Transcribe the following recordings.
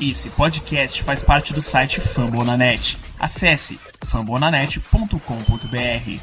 Esse podcast faz parte do site Fambonanet. Acesse fambonanet.com.br.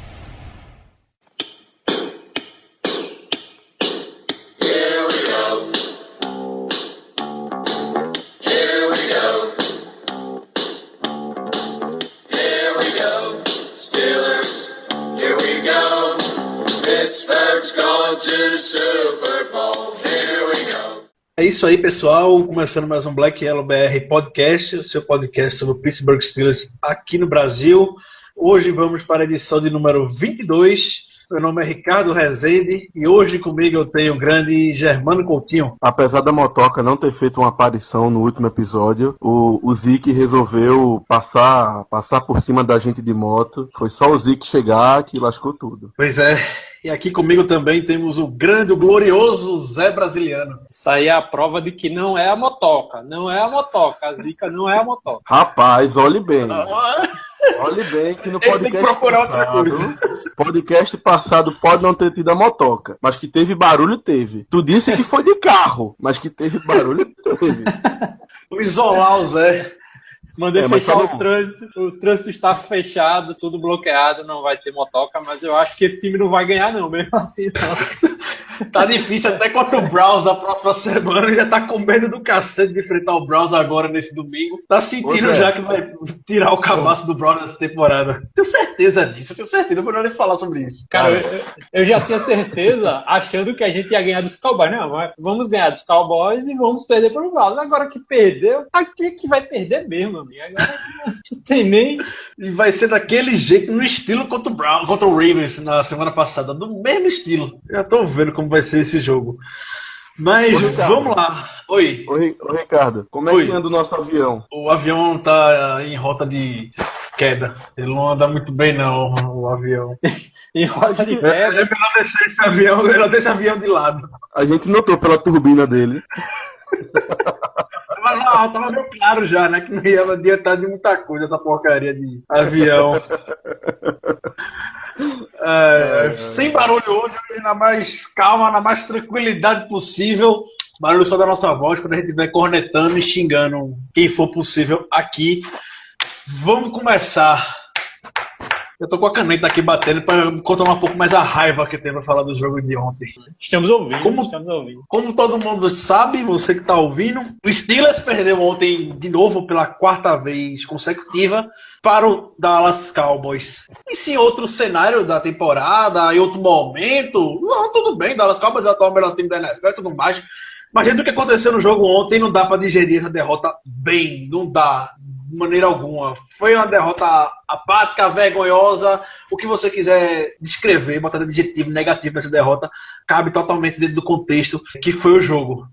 É isso aí, pessoal. Começando mais um Black Yellow BR Podcast, o seu podcast sobre o Pittsburgh Steelers aqui no Brasil. Hoje vamos para a edição de número 22. Meu nome é Ricardo Rezende e hoje comigo eu tenho o grande Germano Coutinho. Apesar da motoca não ter feito uma aparição no último episódio, o Zeke resolveu passar por cima da gente de moto. Foi só o Zeke chegar que lascou tudo. Pois é. E aqui comigo também temos o grande, o glorioso Zé Brasiliano. Isso aí é a prova de que não é a motoca. Não é a motoca. A zica não é a motoca. Rapaz, olhe bem. Olhe bem que no podcast passado pode não ter tido a motoca, mas que teve barulho, teve. Tu disse que foi de carro, mas que teve barulho, teve. Vou isolar o Zé. Mandei fechar o trânsito está fechado, tudo bloqueado, não vai ter motoca, mas eu acho que esse time não vai ganhar não, mesmo assim não. Tá difícil até contra o Browns da próxima semana, já tá com medo do cacete de enfrentar o Browns agora nesse domingo. Tá sentindo já que vai tirar o cabaço do Browns nessa temporada. Tenho certeza disso, não vou nem falar sobre isso. Cara, eu já tinha certeza, achando que a gente ia ganhar dos Cowboys. Não, mas vamos ganhar dos Cowboys e vamos perder pro Browns. Agora que perdeu, aqui que vai perder mesmo, amigo. Agora não tem nem... E vai ser daquele jeito, no estilo contra o Ravens na semana passada, do mesmo estilo. Já tô vendo como vai ser esse jogo. Mas vamos lá. Oi. Oi, Ricardo, como é que anda o nosso avião? O avião tá em rota de queda. Ele não anda muito bem não, o avião. Em rota de queda? É melhor deixar esse avião de lado. A gente notou pela turbina dele. Tava meio claro já, né? Que não ia adiantar de muita coisa essa porcaria de avião. Sem barulho hoje, na mais calma, na mais tranquilidade possível. Barulho só da nossa voz quando a gente estiver cornetando e xingando quem for possível aqui. Vamos começar. Eu tô com a caneta aqui batendo para controlar um pouco mais a raiva que tem pra falar do jogo de ontem. Estamos ouvindo. Como todo mundo sabe, você que tá ouvindo, o Steelers perdeu ontem de novo pela quarta vez consecutiva para o Dallas Cowboys. E sim, outro cenário da temporada, em outro momento, tudo bem, Dallas Cowboys é o atual melhor time da NFL e tudo mais. Mas dentro do que aconteceu no jogo ontem, não dá pra digerir essa derrota bem, não dá. De maneira alguma. Foi uma derrota apática, vergonhosa, o que você quiser descrever, botar de adjetivo negativo nessa derrota, cabe totalmente dentro do contexto que foi o jogo.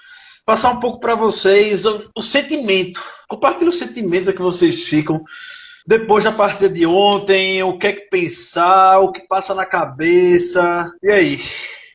Passar um pouco para vocês o sentimento. Compartilhe o sentimento que vocês ficam depois da partida de ontem, o que é que pensar, o que passa na cabeça. E aí?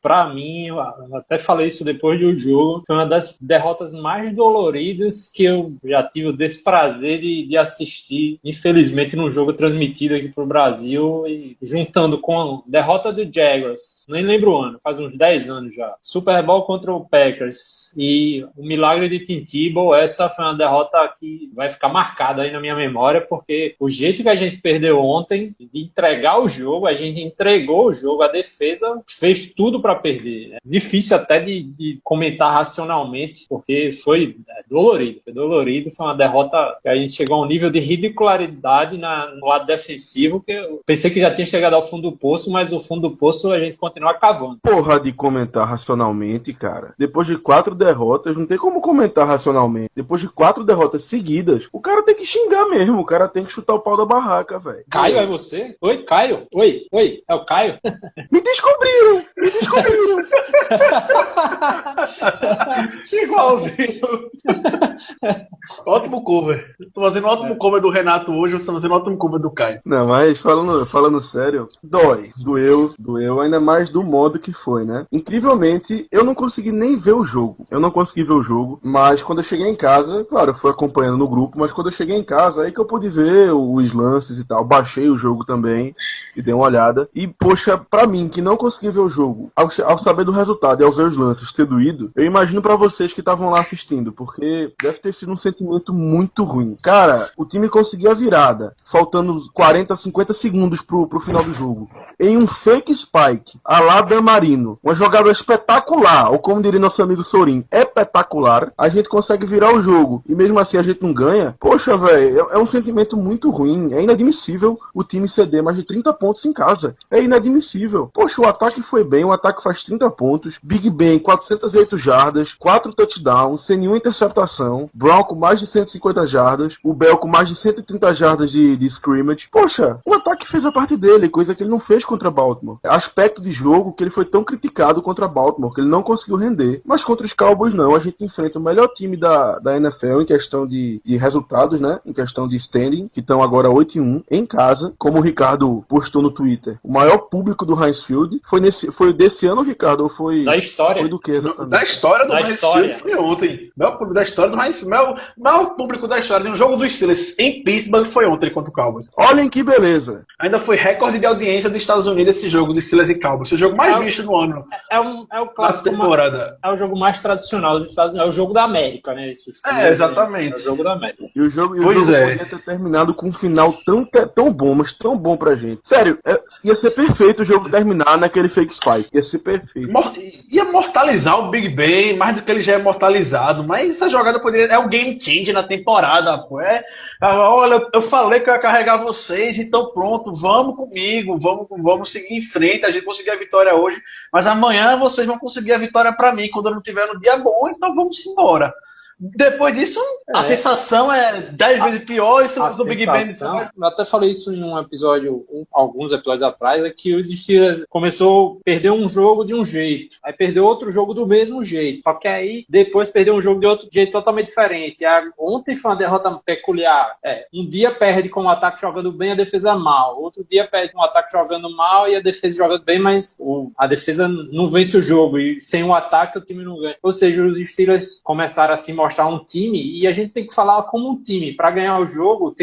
Pra mim, eu até falei isso depois do jogo, foi uma das derrotas mais doloridas que eu já tive o desprazer de assistir, infelizmente, num jogo transmitido aqui pro Brasil, e juntando com a derrota do Jaguars, nem lembro o ano, faz uns 10 anos já, Super Bowl contra o Packers e o milagre de Tim Tebow, essa foi uma derrota que vai ficar marcada aí na minha memória, porque o jeito que a gente perdeu ontem, de entregar o jogo, a gente entregou o jogo, a defesa fez tudo para perder. É difícil até de comentar racionalmente, porque foi dolorido. Foi uma derrota que a gente chegou a um nível de ridicularidade no lado defensivo, que eu pensei que já tinha chegado ao fundo do poço, mas o fundo do poço a gente continua cavando. Porra de comentar racionalmente, cara. Depois de 4 derrotas, não tem como comentar racionalmente. Depois de 4 derrotas seguidas, o cara tem que xingar mesmo, o cara tem que chutar o pau da barraca, velho. Caio, é você? Oi, Caio? Oi, é o Caio? Me descobriram! Igualzinho. Ótimo cover. Tô fazendo um ótimo cover do Renato hoje, você tá fazendo um ótimo cover do Caio. Não, mas falando sério, doeu ainda mais do modo que foi, né? Incrivelmente, eu não consegui nem ver o jogo. Mas quando eu cheguei em casa, claro, eu fui acompanhando no grupo, mas quando eu cheguei em casa, aí que eu pude ver os lances e tal. Baixei o jogo também e dei uma olhada. E, poxa, pra mim, que não consegui ver o jogo, ao saber do resultado e ao ver os lances ter doído, eu imagino pra vocês que estavam lá assistindo, porque deve ter sido um sentimento sentimento muito ruim. Cara, o time conseguiu a virada, faltando 40, 50 segundos pro final do jogo. Em um fake spike, a lá Dan Marino, uma jogada espetacular, ou como diria nosso amigo Sorin, espetacular, a gente consegue virar o jogo, e mesmo assim a gente não ganha. Poxa, velho, é um sentimento muito ruim, é inadmissível o time ceder mais de 30 pontos em casa, é inadmissível. Poxa, o ataque foi bem, o ataque faz 30 pontos, Big Ben 408 jardas, 4 touchdowns, sem nenhuma interceptação, Brown com mais de 150 jardas, o Bell com mais de 130 jardas de scrimmage. Poxa, o ataque fez a parte dele, coisa que ele não fez contra Baltimore. Aspecto de jogo que ele foi tão criticado contra Baltimore, que ele não conseguiu render. Mas contra os Cowboys não, a gente enfrenta o melhor time da NFL em questão de resultados, né? Em questão de standing, que estão agora 8-1 em casa, como o Ricardo postou no Twitter. O maior público do Heinz Field foi desse ano, Ricardo, ou foi da história? Foi do que exatamente? Da história do Heinz Field foi ontem. O maior público da história do Heinz Field, maior público da história de um jogo dos Steelers em Pittsburgh foi ontem contra o Cowboys. Olhem que beleza. Ainda foi recorde de audiência dos Estados Unidos esse jogo de Steelers e Cowboys. Esse é o jogo mais visto no ano. É o clássico. Temporada. É o jogo mais tradicional dos Estados Unidos. É o jogo da América, né? Exatamente. É o jogo da América. E o jogo podia ter terminado com um final tão bom, mas tão bom pra gente. Sério, ia ser perfeito o jogo terminar naquele fake spike. Ia ser perfeito. Ia mortalizar o Big Ben, mais do que ele já é mortalizado. Mas essa jogada poderia... É o game change na temporada, pô. Olha, eu falei que eu ia carregar vocês, então pronto, vamos comigo, vamos seguir em frente. A gente conseguiu a vitória hoje, mas amanhã vocês vão conseguir a vitória pra mim quando eu não tiver no dia bom, então vamos embora. Depois disso, a sensação é 10 vezes pior. Isso do Big Ben. Eu até falei isso em um episódio, alguns episódios atrás, é que os Steelers começou a perder um jogo de um jeito, aí perdeu outro jogo do mesmo jeito, só que aí depois perdeu um jogo de outro jeito totalmente diferente. Ontem foi uma derrota peculiar. Um dia perde com o ataque jogando bem, a defesa mal. Outro dia perde com o ataque jogando mal e a defesa jogando bem, mas a defesa não vence o jogo, e sem o ataque o time não ganha. Ou seja, os Steelers começaram a se mostrar um time, e a gente tem que falar como um time. Para ganhar o jogo,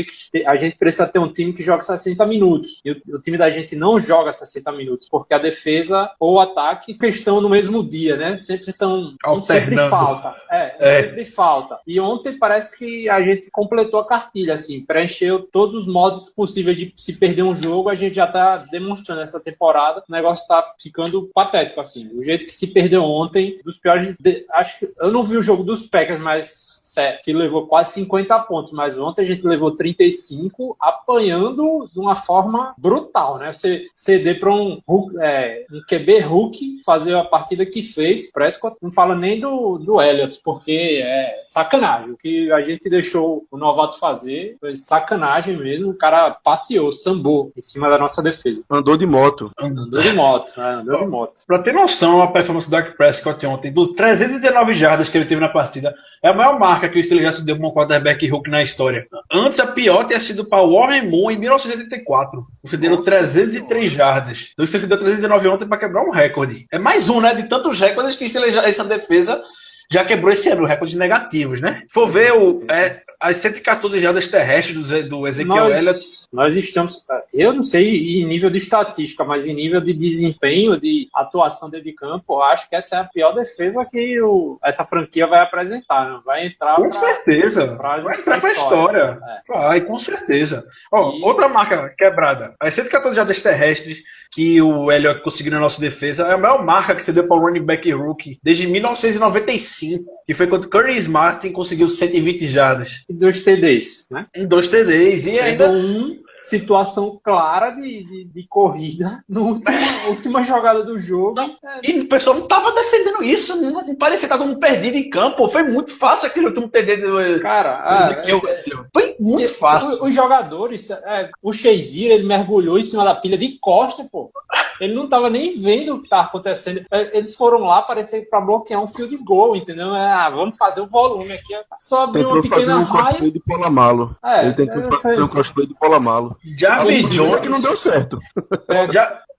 a gente precisa ter um time que joga 60 minutos. E o time da gente não joga 60 minutos, porque a defesa ou o ataque estão no mesmo dia, né? Sempre estão... Sempre falta. Sempre falta. E ontem parece que a gente completou a cartilha, assim, preencheu todos os modos possíveis de se perder um jogo. A gente já tá demonstrando essa temporada. O negócio tá ficando patético, assim. O jeito que se perdeu ontem, dos piores... Acho que eu não vi o jogo dos Packers, mas que levou quase 50 pontos, mas ontem a gente levou 35, apanhando de uma forma brutal, né? Você ceder para um QB rookie fazer a partida que fez. Prescott não fala nem do Elliott, porque é sacanagem. O que a gente deixou o novato fazer foi sacanagem mesmo. O cara passeou, sambou em cima da nossa defesa. Andou de moto. Andou de moto. Pra ter noção, a performance do Dak Prescott ontem, dos 319 jardas que ele teve na partida, é a maior marca que o Steelers já se deu com um quarterback rookie na história. Antes, a pior tinha sido para Warren Moon em 1984. Concederam 303 jardas. Então, você deu 319 ontem para quebrar um recorde. É mais um, né? De tantos recordes que o Steelers, essa defesa já quebrou esse ano, recordes negativos, né? Se for ver as 114 jardas terrestres do Ezequiel Elliott. Nós estamos, eu não sei em nível de estatística, mas em nível de desempenho, de atuação dentro de campo, eu acho que essa é a pior defesa que essa franquia vai apresentar, né? Vai entrar com certeza. Vai entrar pra história. Vai, com certeza. Outra marca quebrada. As 114 jardas terrestres que o Elliott conseguiu na nossa defesa é a maior marca que você deu para o running back rookie desde 1995, que foi quando Curtis Martin conseguiu 120 jardas. E 2 TDs, né? Em 2 TDs. E ainda situação clara de corrida na última jogada do jogo. E o pessoal não tava defendendo isso, não parecia que tava todo mundo perdido em campo. Foi muito fácil aquele último TD do... Cara, foi muito fácil. Os jogadores, o Shazier, ele mergulhou em cima da pilha de costa, pô. Ele não tava nem vendo o que tava acontecendo. Eles foram lá, parecia pra bloquear um field goal, entendeu? Vamos fazer o volume aqui. Só abrir uma pequena raia. De Polamalu. Ele tentou fazer um cosplay de Polamalu. Jarvis Jones que não deu certo.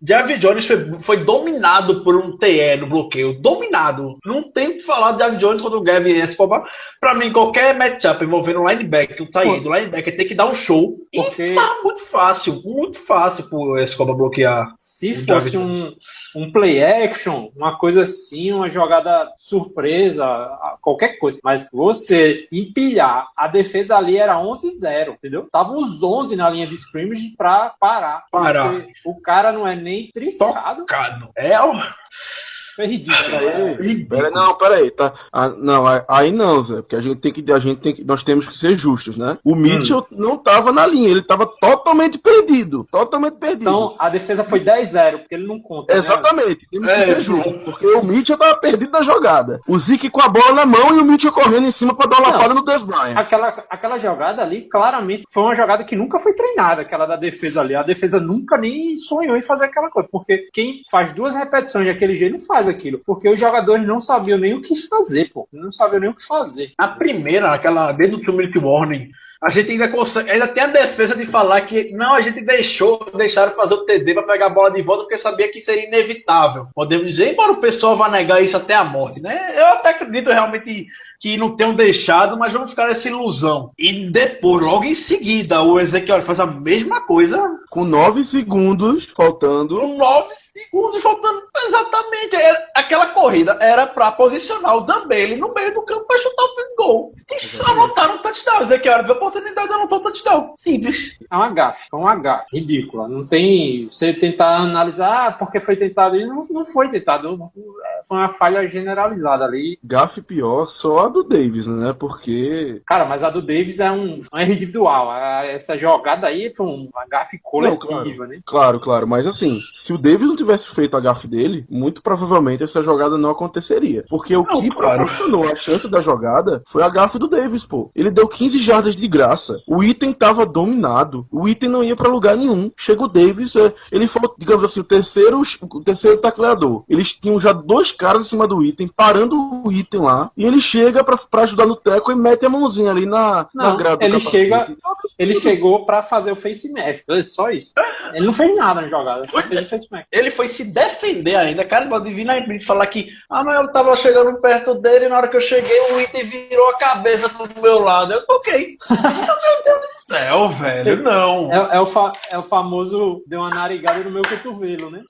Javi Jones foi dominado por um TE no bloqueio. Dominado. Não tem o que falar de Javi Jones contra o Gavin Escobar. Pra mim, qualquer matchup envolvendo o linebacker, o tight, o linebacker tem que dar um show. Porque... E tá muito fácil pro Escobar bloquear. Se fosse um play action, uma coisa assim, uma jogada surpresa, qualquer coisa. Mas você empilhar, a defesa ali era 11-0, entendeu? Tava os 11 na linha de scrimmage pra parar. O cara não é nem triscado. Foi ridículo. Peraí, tá? Aí não, Zé, porque nós temos que ser justos, né? O Mitchell não tava na linha, ele tava totalmente perdido. Então, a defesa foi 10-0, porque ele não conta. Exatamente, temos que ser justos, porque o Mitchell tava perdido na jogada. O Zeke com a bola na mão e o Mitchell correndo em cima pra dar uma lapada no Dez Bryant. Aquela jogada ali, claramente, foi uma jogada que nunca foi treinada, aquela da defesa ali. A defesa nunca nem sonhou em fazer aquela coisa, porque quem faz 2 repetições daquele jeito não faz aquilo, porque os jogadores não sabiam nem o que fazer, pô. Não sabiam nem o que fazer. A primeira, aquela dentro do 2-minute warning, a gente ainda tem a defesa de falar que não, a gente deixaram fazer o TD para pegar a bola de volta porque sabia que seria inevitável. Podemos dizer, embora o pessoal vá negar isso até a morte, né? Eu até acredito realmente que não tenham deixado, mas vamos ficar nessa ilusão. E depois, logo em seguida, o Ezequiel faz a mesma coisa. Com 9 segundos faltando. Exatamente. Aquela corrida era para posicionar o Dan Bailey no meio do campo para chutar o field goal. E anotaram um touchdown. Ezequiel deu oportunidade, anotou o touchdown. Simples. É uma gafe, foi uma gafe. Ridícula. Não tem... Você tentar analisar porque foi tentado. Não foi tentado. Foi uma falha generalizada ali. Gafe pior, só a do Davis, né? Porque... Cara, mas a do Davis é um erro individual. Essa jogada aí foi uma gafe coletiva, né? Claro. Mas assim, se o Davis não tivesse feito a gafe dele, muito provavelmente essa jogada não aconteceria. Porque o que proporcionou a chance da jogada foi a gafe do Davis, pô. Ele deu 15 jardas de graça. O item tava dominado. O item não ia pra lugar nenhum. Chega o Davis, ele foi, digamos assim, o terceiro tacleador. Eles tinham já 2 caras em cima do item, parando o item lá, e ele chega pra ajudar no teco e mete a mãozinha ali na grade do capacete. Ele chegou pra fazer o face mask, só isso. Ele não fez nada na jogada, só fez o face mask. Ele foi se defender ainda, cara, pode vir na e falar que mas eu tava chegando perto dele e na hora que eu cheguei o item virou a cabeça pro meu lado. Eu toquei. Meu Deus do céu, velho, não. É o famoso deu uma narigada no meu cotovelo, né?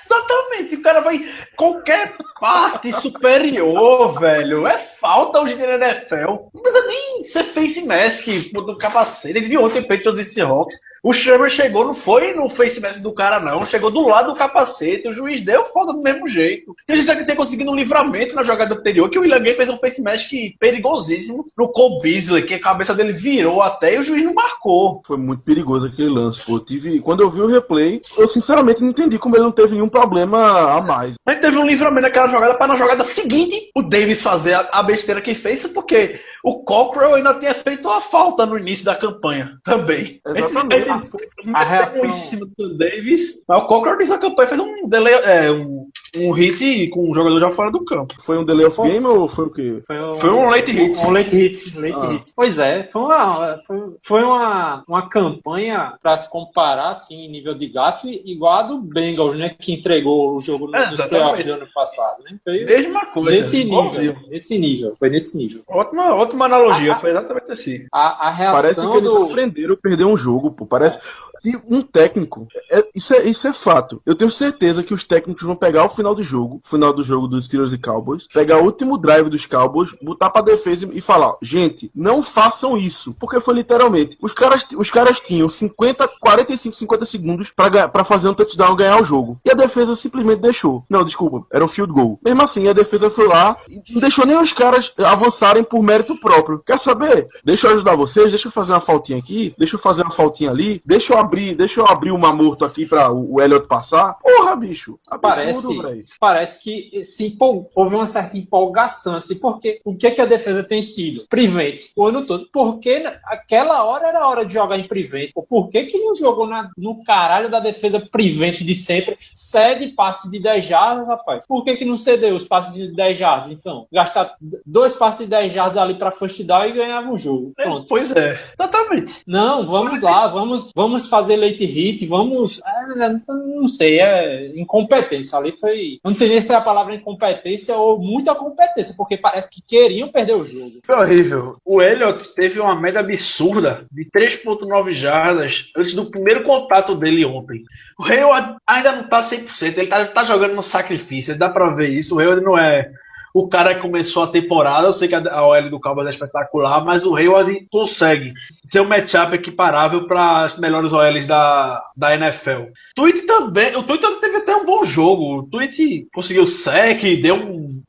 Exatamente, o cara vai qualquer parte superior, velho. É falta hoje na NFL. Não precisa nem ser face mask do capacete. Ele viu ontem o Patriots e Seahawks. O Sherman chegou, não foi no face mask do cara, não. Chegou do lado do capacete. O juiz deu falta do mesmo jeito. E a gente deve ter conseguido um livramento na jogada anterior, que o William Gay fez um face mask perigosíssimo no Cole Beasley, que a cabeça dele virou até e o juiz não marcou. Foi muito perigoso aquele lance, pô. Quando eu vi o replay, eu sinceramente não entendi como ele não teve nenhum problema a mais. A gente teve um livramento naquela jogada para na jogada seguinte o Davis fazer a besteira que fez, porque o Cockrell ainda tinha feito uma falta no início da campanha também. Exatamente. A reação em cima do Davis, mas o Cockrell nessa campanha fez um hit com um jogador já fora do campo. Foi um delay of game ou foi o quê? Foi um late hit. Um late hit. Pois é, foi uma campanha para se comparar assim, em nível de gafe, igual a do Bengals, né? Que entregou o jogo nos playoffs do ano passado, né? Mesma coisa. Nesse nível. Foi nesse nível. Ótima analogia, foi exatamente assim. A reação parece que eles aprenderam a perder um jogo, pô. Parece que um técnico... Isso é fato. Eu tenho certeza que os técnicos vão pegar o final do jogo dos Steelers e Cowboys, pegar o último drive dos Cowboys, botar pra defesa e falar, gente, não façam isso. Porque foi literalmente, os caras tinham 45, 50 segundos pra fazer um touchdown e ganhar o jogo. E a defesa simplesmente deixou. Não, desculpa, era um field goal. Mesmo assim, a defesa foi lá e não deixou nem os caras avançarem por mérito próprio. Quer saber? Deixa eu ajudar vocês, deixa eu fazer uma faltinha aqui, deixa eu fazer uma faltinha ali, deixa eu abrir o mamorto aqui pra o Elliott passar. Porra, bicho. Parece que houve uma certa empolgação, assim, porque o que a defesa tem sido? Prevent, o ano todo. Porque aquela hora era a hora de jogar em prevent. Por que não jogou no caralho da defesa prevent de sempre? Cede passes de 10 jardas, rapaz. Por que não cedeu os passes de 10 jardas, então? Gastar 2 passes de 10 jardas ali pra first down e ganhava um jogo. Pronto. Pois é, exatamente. Não, vamos lá, vamos fazer late hit, vamos... não sei, é incompetência. Ali foi. Eu não sei nem se é a palavra incompetência ou muita competência, porque parece que queriam perder o jogo. Foi horrível. O Elliott teve uma média absurda de 3,9 jardas antes do primeiro contato dele ontem. O Hayward ainda não tá 100%, ele tá jogando no sacrifício, dá pra ver isso. O Hayward não é o cara que começou a temporada, eu sei que a OL do Cowboys é espetacular, mas o Hayward consegue ser um matchup equiparável para as melhores OLs da NFL. O Tweet teve até um bom jogo. O Tweet conseguiu sec,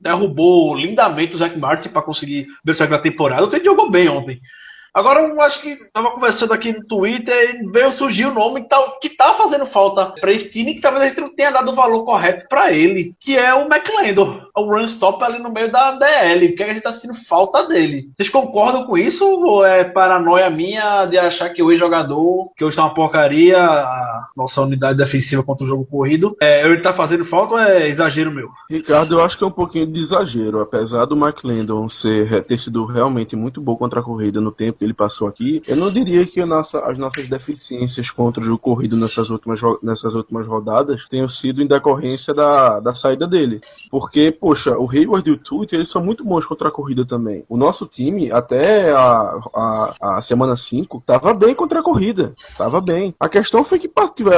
derrubou lindamente o Zach Martin para conseguir ver o sec da temporada. O Tweet jogou bem ontem. Agora, eu acho que estava conversando aqui no Twitter e veio surgir o nome que tá fazendo falta para esse time, que talvez a gente não tenha dado o valor correto para ele, que é o McLendon, o run stop ali no meio da DL, porque a gente tá sentindo falta dele. Vocês concordam com isso ou é paranoia minha de achar que o ex-jogador, que hoje tá uma porcaria, a nossa unidade defensiva contra o jogo corrido, ele tá fazendo falta ou é exagero meu? Ricardo, eu acho que é um pouquinho de exagero, apesar do McLendon ter sido realmente muito bom contra a corrida no tempo que ele passou aqui, eu não diria que as nossas deficiências contra o jogo corrido nessas últimas rodadas tenham sido em decorrência da saída dele, porque, poxa, o Hayward e o Tuitt, eles são muito bons contra a corrida também. O nosso time, até a semana 5, tava bem contra a corrida, tava bem. A questão foi que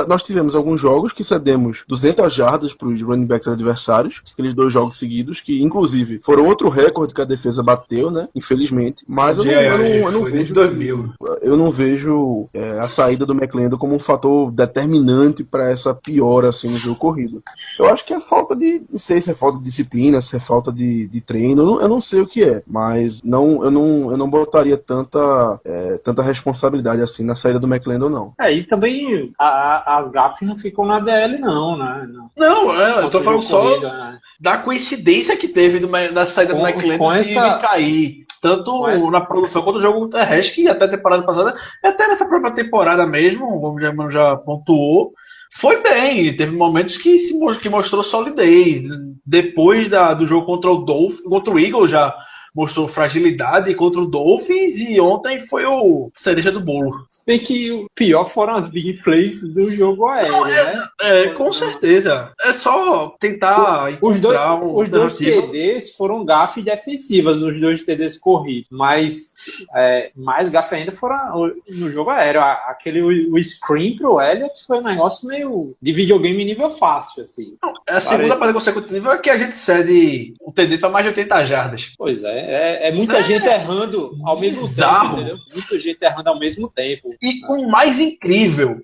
nós tivemos alguns jogos que cedemos 200 jardas para os running backs adversários, aqueles 2 jogos seguidos, que inclusive foram outro recorde que a defesa bateu, né, infelizmente, mas eu não vejo a saída do McLendon como um fator determinante para essa piora assim, no jogo corrido. Eu acho que é falta não sei se é falta de disciplina, se é falta de treino, eu não sei o que é, mas eu não botaria tanta responsabilidade assim na saída do McLendon, não. E também as gafes não ficam na DL, não, né? Eu tô falando só da coincidência que teve da saída do McLendon de cair. Tanto na produção quanto no jogo terrestre, que até a temporada passada, até nessa própria temporada mesmo, o Gomes já pontuou, foi bem. Teve momentos que mostrou solidez. Depois do jogo contra o Eagles já mostrou fragilidade contra o Dolphins e ontem foi o cereja do bolo. Se bem que o pior foram as big plays do jogo aéreo, né? Com certeza. É só tentar encontrar os dois TDs foram gafes defensivas, os 2 TDs corridos, mas mais gafe ainda foram no jogo aéreo. O screen pro Elliott foi um negócio meio de videogame nível fácil, assim. A segunda partida consecutiva é que a gente cede o TD para mais de 80 jardas. Pois é muita gente errando ao mesmo tempo, entendeu? Muita gente errando ao mesmo tempo. E o mais incrível,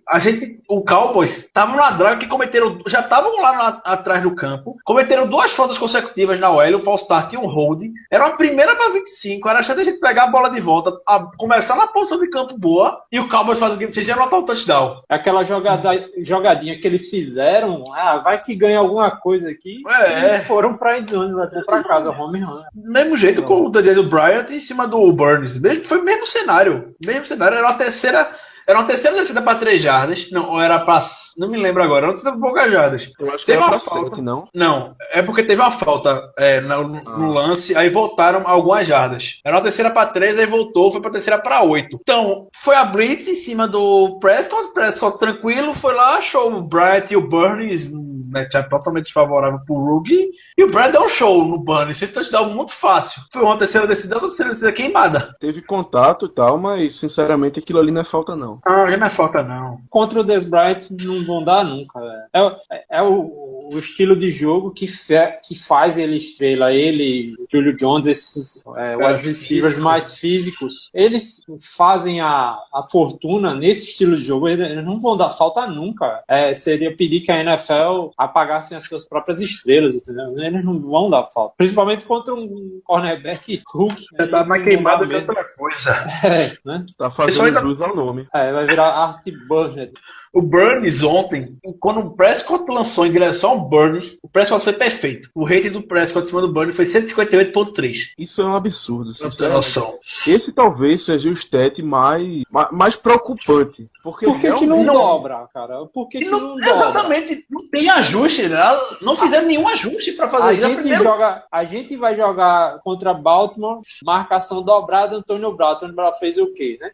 o Cowboys estavam na drive que já estavam lá atrás do campo, cometeram 2 faltas consecutivas na OL, um false start e um hold. Era uma primeira para 25, era a chance de a gente pegar a bola de volta, começar na posição de campo boa, e o Cowboys faz o game change e anotar o touchdown. Aquela jogadinha que eles fizeram, vai que ganha alguma coisa aqui, e foram pra endzone, até pra casa, home run. Mesmo jeito com o Daniel Bryant em cima do Burns. Foi o mesmo cenário. Era uma terceira descida para 3 jardas. Não me lembro agora. Não sei para poucas jardas. Eu acho que era para 7, não? Não, é porque teve uma falta no lance, aí voltaram algumas jardas. Era uma terceira para 3, aí voltou, foi para terceira para 8. Então, foi a blitz em cima do Prescott tranquilo, foi lá, achou o Bryant e o Burns, matchup totalmente desfavorável pro Rookie, e o Brad deu um show no Burns, fez touchdown muito fácil. Foi uma terceira descida queimada. Teve contato e tal, mas sinceramente aquilo ali não é falta, não. Ali não é falta, não. Contra o Dez Bryant não vão dar nunca, velho. É o estilo de jogo que faz ele estrela, ele, Julio Jones, esses wide receivers mais físicos, eles fazem a fortuna nesse estilo de jogo, eles não vão dar falta nunca. Seria pedir que a NFL apagassem as suas próprias estrelas, entendeu? Eles não vão dar falta. Principalmente contra um cornerback Hulk. Você tá mais queimado que outra coisa. Né? Tá fazendo jus ao nome. Vai virar Art Burner. O Burns ontem, quando o Prescott lançou em direção ao Burns, o Prescott foi perfeito. O rating do Prescott em cima do Burns foi 158.3. Isso é um absurdo. Esse talvez seja o stat mais preocupante. Por que não dobra, cara? Por que não dobra? Exatamente, não tem ajuste. Né? Não fizeram nenhum ajuste para fazer isso. A gente vai jogar contra Baltimore, marcação dobrada, Antônio Brown. Antônio Brown fez o quê, né?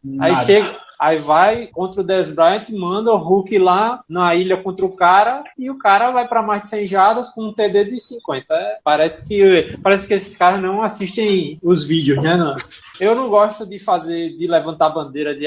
Aí vai contra o Dez Bryant, manda o Hulk lá na ilha contra o cara e o cara vai pra mais de 100 jardas com um TD de 50. Parece que esses caras não assistem os vídeos, né? Não. Eu não gosto de levantar bandeira de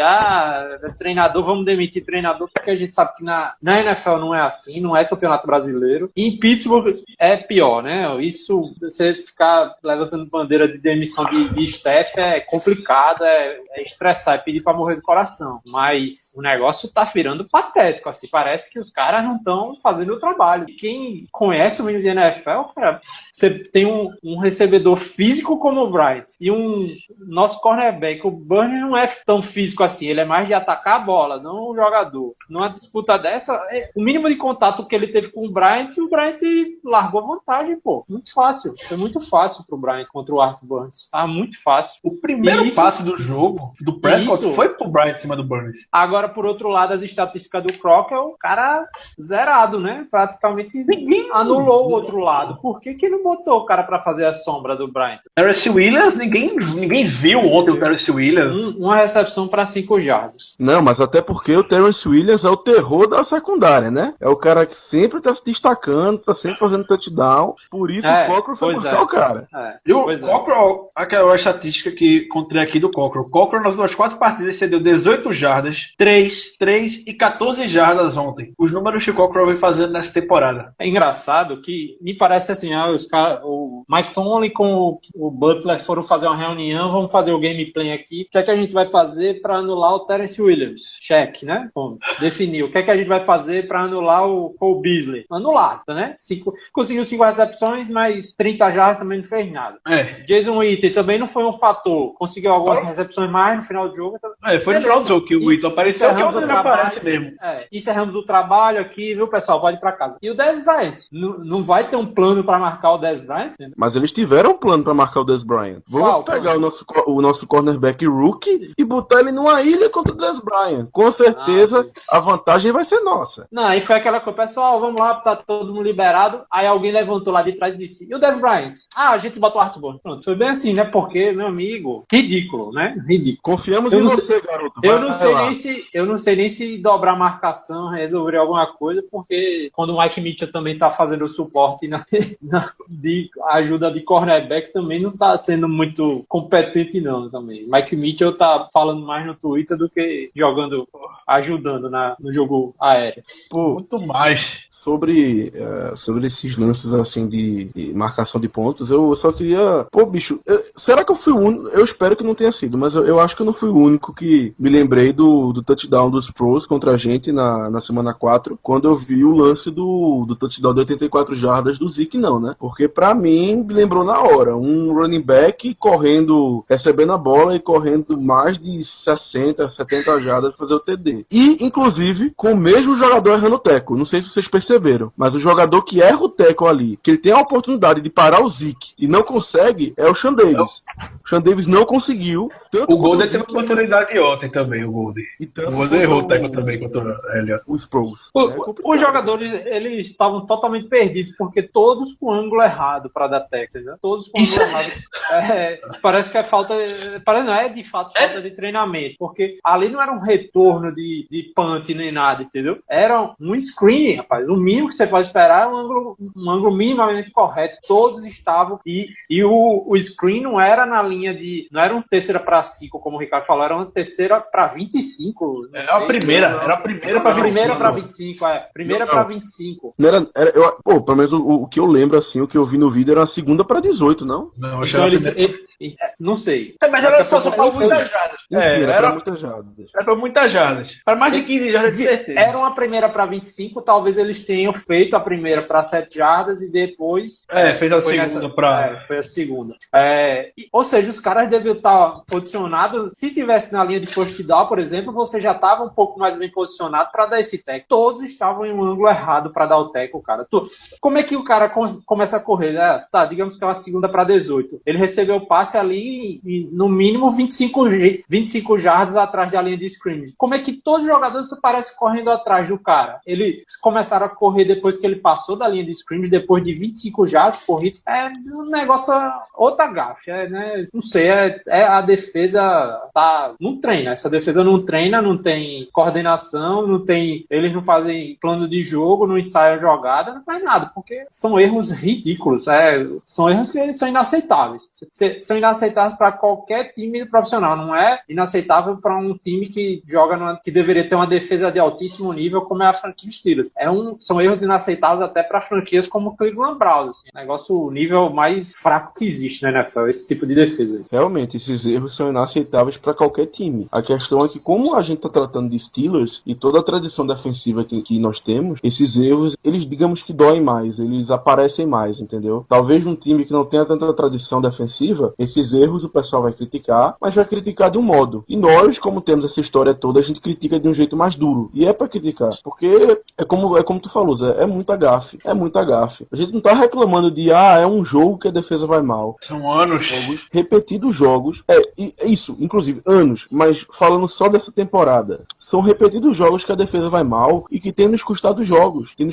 treinador, vamos demitir treinador, porque a gente sabe que na NFL não é assim, não é campeonato brasileiro. E em Pittsburgh é pior, né? Isso, você ficar levantando bandeira de demissão de staff é complicado, é estressar, é pedir pra morrer do coração. Mas o negócio tá virando patético, assim, parece que os caras não estão fazendo o trabalho. Quem conhece o menino de NFL, cara, você tem um recebedor físico como o Bryant e nosso cornerback, o Burns não é tão físico assim, ele é mais de atacar a bola, não o jogador. Numa disputa dessa, o mínimo de contato que ele teve com o Bryant largou a vantagem, pô. Muito fácil. Foi muito fácil pro Bryant contra o Arthur Burns. Tá muito fácil. O primeiro passe do jogo, do Prescott, foi pro Bryant em cima do Burns. Agora, por outro lado, as estatísticas do Croc é o cara zerado, né? Praticamente anulou o outro lado. Por que não botou o cara pra fazer a sombra do Bryant? Terrence Williams, ninguém viu ontem o Terrence Williams. Uma recepção pra 5 jardas. Não, mas até porque o Terrence Williams é o terror da secundária, né? É o cara que sempre tá se destacando, tá sempre fazendo touchdown. Por isso o Cockrell foi buscar o cara. E o Cockrell, aquela estatística que encontrei aqui do Cockrell. O Cockrell nas 2 partidas cedeu 18 jardas, 3 e 14 jardas ontem. Os números que o Cockrell vem fazendo nessa temporada. É engraçado que me parece assim, o Mike Tomlin com o Butler foram fazer uma reunião, vamos fazer o gameplay aqui. O que é que a gente vai fazer para anular o Terrence Williams? Cheque, né? Bom, definiu. O que é que a gente vai fazer para anular o Cole Beasley? Anulado, né? Conseguiu 5 recepções, mas 30 jardas também não fez nada. Jason Witten também não foi um fator. Conseguiu algumas recepções mais no final do jogo. Foi no final do jogo que o Witten apareceu, que ontem aparece mesmo. Encerramos o trabalho aqui, viu, pessoal? Pode ir para casa. E o Dez Bryant? Não vai ter um plano para marcar o Dez Bryant? Mas eles tiveram um plano para marcar o Dez Bryant. Vamos pegar o nosso cornerback rookie e botar ele numa ilha contra o Dez Bryant. Com certeza a vantagem vai ser nossa. Não, aí foi aquela coisa, pessoal, vamos lá, tá todo mundo liberado. Aí alguém levantou lá de trás e disse, e o Dez Bryant? A gente botou o Arthur Burns. Pronto, foi bem assim, né? Porque, meu amigo, ridículo, né? Ridículo. Confiamos em você, garoto. Eu não sei nem se dobrar a marcação, resolver alguma coisa, porque quando o Mike Mitchell também tá fazendo o suporte de ajuda de cornerback, também não tá sendo muito competente não, também. Mike Mitchell tá falando mais no Twitter do que ajudando no jogo aéreo. Muito mais. Sobre esses lances assim de marcação de pontos, eu só queria... bicho, será que eu fui o único? Eu espero que não tenha sido, mas eu acho que eu não fui o único que me lembrei do touchdown dos Pros contra a gente na semana 4, quando eu vi o lance do touchdown de 84 jardas do Zeke, não, né? Porque pra mim, me lembrou na hora, um running back correndo, recebendo a bola e correndo mais de 60, 70 jardas pra fazer o TD. E, inclusive, com o mesmo jogador errando o tackle. Não sei se vocês perceberam, mas o jogador que erra o tackle ali, que ele tem a oportunidade de parar o Zeke e não consegue, é o Sean Davis. O Sean Davis não conseguiu. O Golden teve oportunidade ontem também, o Golden. O Golden errou o tackle também contra os Pros. Os jogadores, eles estavam totalmente perdidos, porque todos com ângulo errado para dar tackle, né? Todos com ângulo errado. Parece que é falta... não é de fato falta de treinamento, porque ali não era um retorno de punt nem nada, entendeu? Era um screen, rapaz. O mínimo que você pode esperar é um ângulo minimamente correto. Todos estavam e o screen não era na linha de... Não era um terceira para 5, como o Ricardo falou, era uma terceira para 25. Era a primeira para 25. Primeira para 25, Primeira para 25. Não era, pelo menos o que eu lembro, assim, o que eu vi no vídeo era a segunda para 18, não? Não, então não sei. Mas era só para muitas jardas. Era para muitas jardas. Era para muitas jardas. Para mais de 15 jardas, de certeza. Era uma primeira para 25, talvez eles tenham feito a primeira para 7 jardas e depois... fez a segunda para... foi a segunda. Ou seja, os caras deviam estar posicionados. Se tivesse na linha de first down, por exemplo, você já estava um pouco mais bem posicionado para dar esse tackle. Todos estavam em um ângulo errado para dar o tackle, cara. Como é que o cara começa a correr? Digamos que é uma segunda para 18. Ele recebeu o passe ali e no mínimo 25 jardas atrás da linha de scrimmage. Como é que todos os jogadores parecem correndo atrás do cara? Eles começaram a correr depois que ele passou da linha de scrimmage, depois de 25 jardas corridos. É um negócio, outra gafe, né? Não sei, a defesa não treina. Essa defesa defesa não treina, não tem coordenação, eles não fazem plano de jogo, não ensaiam jogada, não faz nada, porque são erros ridículos, são erros que são inaceitáveis. São inaceitáveis para qualquer time profissional, não é inaceitável para um time que joga que deveria ter uma defesa de altíssimo nível, como é a franquia Steelers. São erros inaceitáveis até para franquias como o Cleveland Browns, assim, negócio, o nível mais fraco que existe na NFL, esse tipo de defesa. Realmente, esses erros são inaceitáveis para qualquer time. A questão é que, como a gente está tratando de Steelers e toda a tradição defensiva que nós temos, esses erros, eles, digamos que doem mais, eles aparecem mais, entendeu? Talvez num time que não tenha tanta tradição defensiva, esses erros o pessoal vai criticar, mas vai criticar de um modo. E nós, como temos essa história toda, a gente critica de um jeito mais duro. E é para criticar, porque é como tu falou, Zé, é muita gafe. A gente não tá reclamando de, é um jogo que a defesa vai mal. São anos. Repetidos jogos. Isso, inclusive, anos. Mas falando só dessa temporada. São repetidos jogos que a defesa vai mal e que tem nos custado jogos. Tem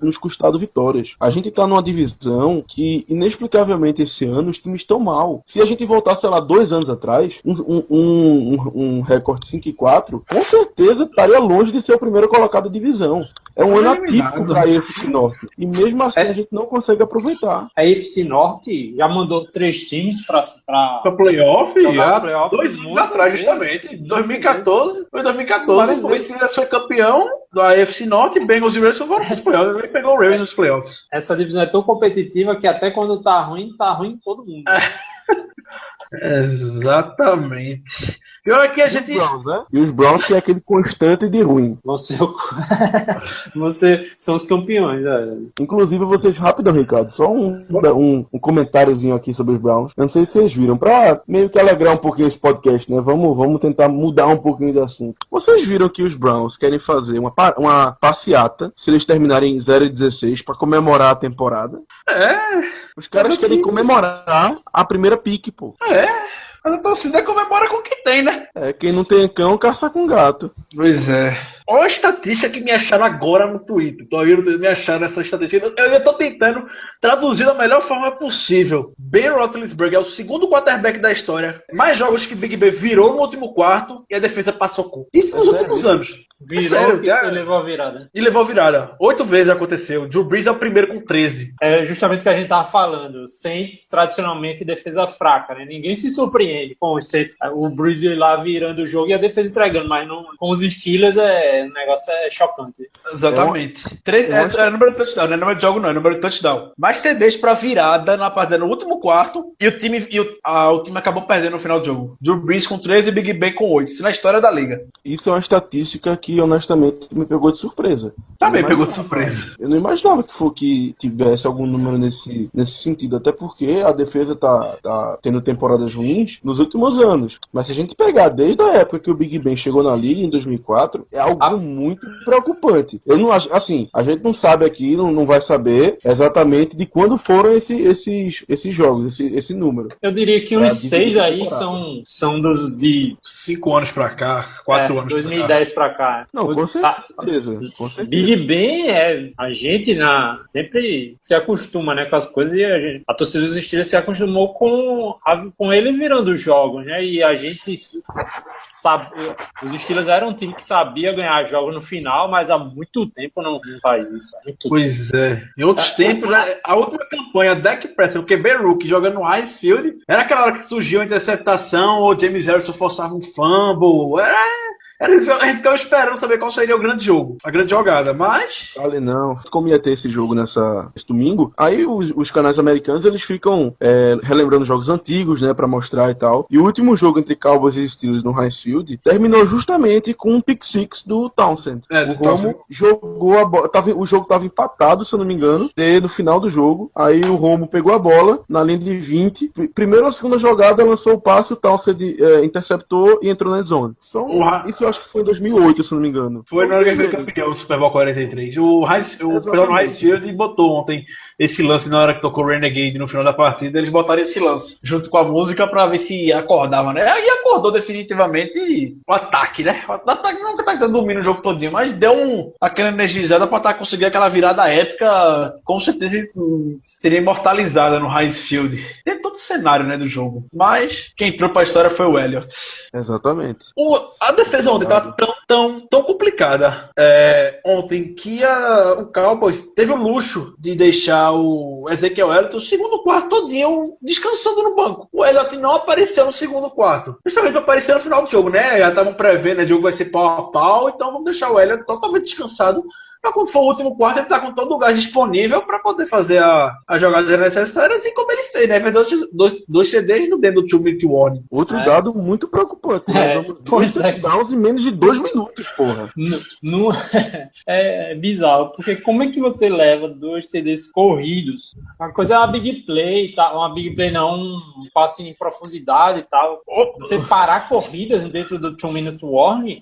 nos custado vitórias. A gente tá numa divisão que, inexplicavelmente, esse ano, os times estão mal. Se a gente voltar, sei lá, 2 anos atrás, um recorde 5-4, com certeza estaria longe de ser o primeiro colocado da divisão. É um ano atípico da AFC Norte. E mesmo assim a gente não consegue aproveitar. A AFC Norte já mandou 3 times para playoff? Já, playoff 2 anos atrás, justamente. 2014. Foi 2014. O Steelers foi campeão da AFC Norte e Bengals e Ravens foram nos playoffs. Ele pegou o Ravens nos playoffs. Essa divisão é tão competitiva que até quando tá ruim todo mundo. Exatamente. Pior é que a gente... Browns, né? E os Browns, que é aquele constante de ruim. Você são os campeões. Inclusive, vocês, rapidão, Ricardo, só um comentáriozinho aqui sobre os Browns. Eu não sei se vocês viram, pra meio que alegrar um pouquinho esse podcast, né? Vamos tentar mudar um pouquinho de assunto. Vocês viram que os Browns querem fazer uma passeata, se eles terminarem 0-16, pra comemorar a temporada? Os caras querem comemorar a primeira pique, pô. Mas a torcida comemora com o que tem, né? Quem não tem cão, caça com gato. Pois é. Olha a estatística que me acharam agora no Twitter. Me acharam essa estatística. Eu tô tentando traduzir da melhor forma possível. Ben Roethlisberger é o segundo quarterback da história. Mais jogos que Big Ben virou no último quarto e a defesa passou com. Isso nos últimos anos. Virou e levou a virada. E levou a virada. 8 vezes aconteceu. Drew Brees é o primeiro com 13. É justamente o que a gente tava falando. Saints, tradicionalmente, defesa fraca, né? Ninguém se surpreende com os Saints. O Brees lá virando o jogo e a defesa entregando. Mas não, com os Steelers, o negócio é chocante. Exatamente. É número de touchdown, não é número de jogo não, é número de touchdown. Mais TDs pra virada na partida no último quarto e o time acabou perdendo no final do jogo. Drew Brees com 13 e Big Ben com 8. Isso na história da liga. Isso é uma estatística que, honestamente, me pegou de surpresa. Também pegou de surpresa. Eu não imaginava que tivesse algum número nesse sentido, até porque a defesa tá tendo temporadas ruins nos últimos anos. Mas se a gente pegar desde a época que o Big Ben chegou na liga, em 2004, é algo muito preocupante. Eu não acho, assim, a gente não sabe aqui, não vai saber exatamente de quando foram esses jogos, esse número. Eu diria que uns 6 aí são dos de 5 anos pra cá, 4 anos 2010 pra cá. Não, com certeza. Big Ben a gente sempre se acostuma, né, com as coisas e a torcida dos Steelers se acostumou com ele virando os jogos, né? E a gente sabe, os Steelers eram um time que sabia ganhar jogos no final, mas há muito tempo não faz isso. Pois é. Em outros tempos, a última campanha, Dak Prescott, o QB Rookie, jogando no Heinz Field, era aquela hora que surgiu a interceptação ou James Harrison forçava um fumble. A gente ficava esperando saber qual seria o grande jogo, a grande jogada, mas... Falei não, como ia ter esse jogo esse domingo, aí os canais americanos, eles ficam relembrando jogos antigos, né, pra mostrar e tal, e o último jogo entre Cowboys e Steelers no Heinz Field terminou justamente com um pick six do Townsend. O Romo jogou a bola, o jogo tava empatado, se eu não me engano, no final do jogo, aí o Romo pegou a bola na linha de 20, primeiro ou segunda jogada lançou o passe, o Townsend interceptou e entrou na end zone. Isso eu acho que foi em 2008, se não me engano. Foi na hora que ele foi campeão do Super Bowl 43. O pessoal no Heinz Field botou ontem esse lance na hora que tocou Renegade no final da partida. Eles botaram esse lance junto com a música pra ver se acordava, né? Aí acordou definitivamente o ataque, né? O ataque nunca tá dormindo o jogo todinho, mas deu aquela energizada pra conseguir aquela virada épica. Com certeza seria imortalizada no Heinz Field. Tem todo o cenário, né, do jogo. Mas quem entrou pra história foi o Elliott. Exatamente. A defesa ontem tá tão complicada ontem que o Cowboys teve o luxo de deixar o Ezekiel Elliott o segundo quarto todinho descansando no banco. O Elliott não apareceu no segundo quarto. Justamente apareceu no final do jogo, né? Já estavam prevendo, né? O jogo vai ser pau a pau, então vamos deixar o Elliott totalmente descansado. Pra quando for o último quarto, ele tá com todo o gás disponível pra poder fazer as jogadas necessárias, e como ele fez, né? Fez dois CDs no dentro do 2-minute warning. Outro dado muito preocupante, né? Dois touchdowns em menos de 2 minutos, porra. É bizarro, porque como é que você leva 2 CDs corridos? Uma coisa é uma big play, tá? Uma big play não, um passe em profundidade e tal. Você parar corridas dentro do 2-minute warning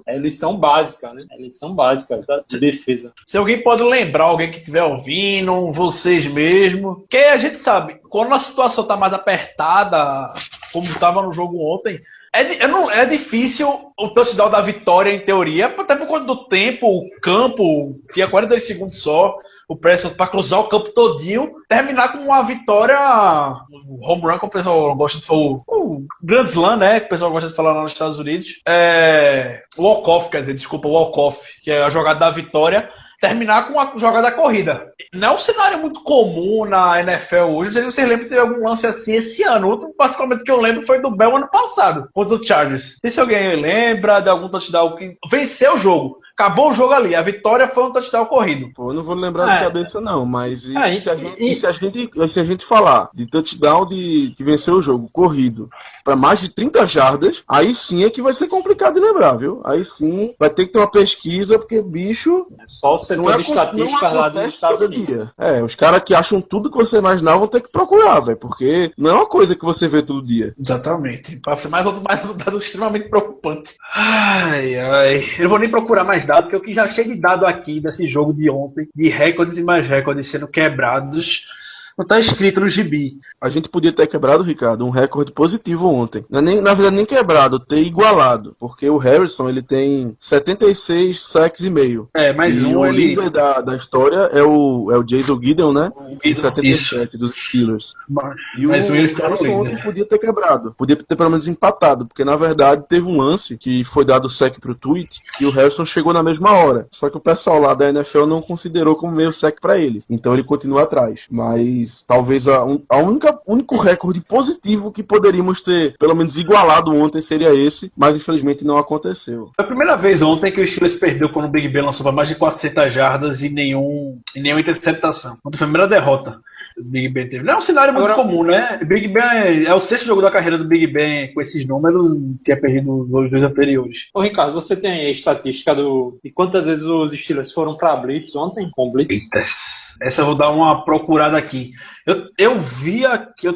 é lição básica, né? É lição básica de defesa. Se alguém pode lembrar, alguém que estiver ouvindo, vocês mesmo, que a gente sabe, quando a situação tá mais apertada, como estava no jogo ontem, é difícil o touchdown da vitória, em teoria, até por conta do tempo, o campo, tinha 42 segundos só, o Prescott para cruzar o campo todinho, terminar com uma vitória, o home run, como o pessoal gosta de falar, o Grand Slam, né, que o pessoal gosta de falar lá nos Estados Unidos, walk-off, walk-off, que é a jogada da vitória, terminar com a jogada da corrida. Não é um cenário muito comum na NFL hoje. Não sei se vocês lembram de ter algum lance assim esse ano. Outro, particularmente, que eu lembro foi do Bell ano passado, contra o Chargers. Não sei se alguém lembra de algum touchdown que venceu o jogo. Acabou o jogo ali. A vitória foi um touchdown corrido. Pô, eu não vou lembrar de cabeça, não. Mas se a gente falar de touchdown que venceu o jogo corrido para mais de 30 jardas, aí sim é que vai ser complicado de lembrar, viu? Aí sim vai ter que ter uma pesquisa, porque, bicho... Só o setor de estatísticas lá dos Estados Unidos. Os caras que acham tudo que você imaginar vão ter que procurar, velho, porque não é uma coisa que você vê todo dia. Exatamente. Pode ser mais um dado extremamente preocupante. Eu não vou nem procurar mais dados, porque eu já cheio de dado aqui desse jogo de ontem, de recordes e mais recordes sendo quebrados. Não tá escrito no gibi. A gente podia ter quebrado, Ricardo, um recorde positivo ontem. Na verdade, nem quebrado, ter igualado. Porque o Harrison, ele tem 76 sacks e meio. Mas o líder da história é o Jason Gideon, né? Em 77 dos Steelers. Mas o Harrison ontem podia ter quebrado. Podia ter pelo menos empatado. Porque, na verdade, teve um lance que foi dado sack pro tweet e o Harrison chegou na mesma hora. Só que o pessoal lá da NFL não considerou como meio sack pra ele. Então ele continua atrás. Mas talvez único recorde positivo que poderíamos ter pelo menos igualado ontem seria esse, mas infelizmente não aconteceu. Foi a primeira vez ontem que o Steelers perdeu quando o Big Ben lançou para mais de 400 jardas e nenhuma interceptação. Ontem foi a primeira derrota que o Big Ben teve. Não é um cenário muito comum, né? O Big Ben é o 6º jogo da carreira do Big Ben com esses números, que é perdido nos 2 anteriores. Ô Ricardo, você tem a estatística de quantas vezes os Steelers foram para Blitz ontem, com Blitz? Eita. Essa eu vou dar uma procurada aqui. Eu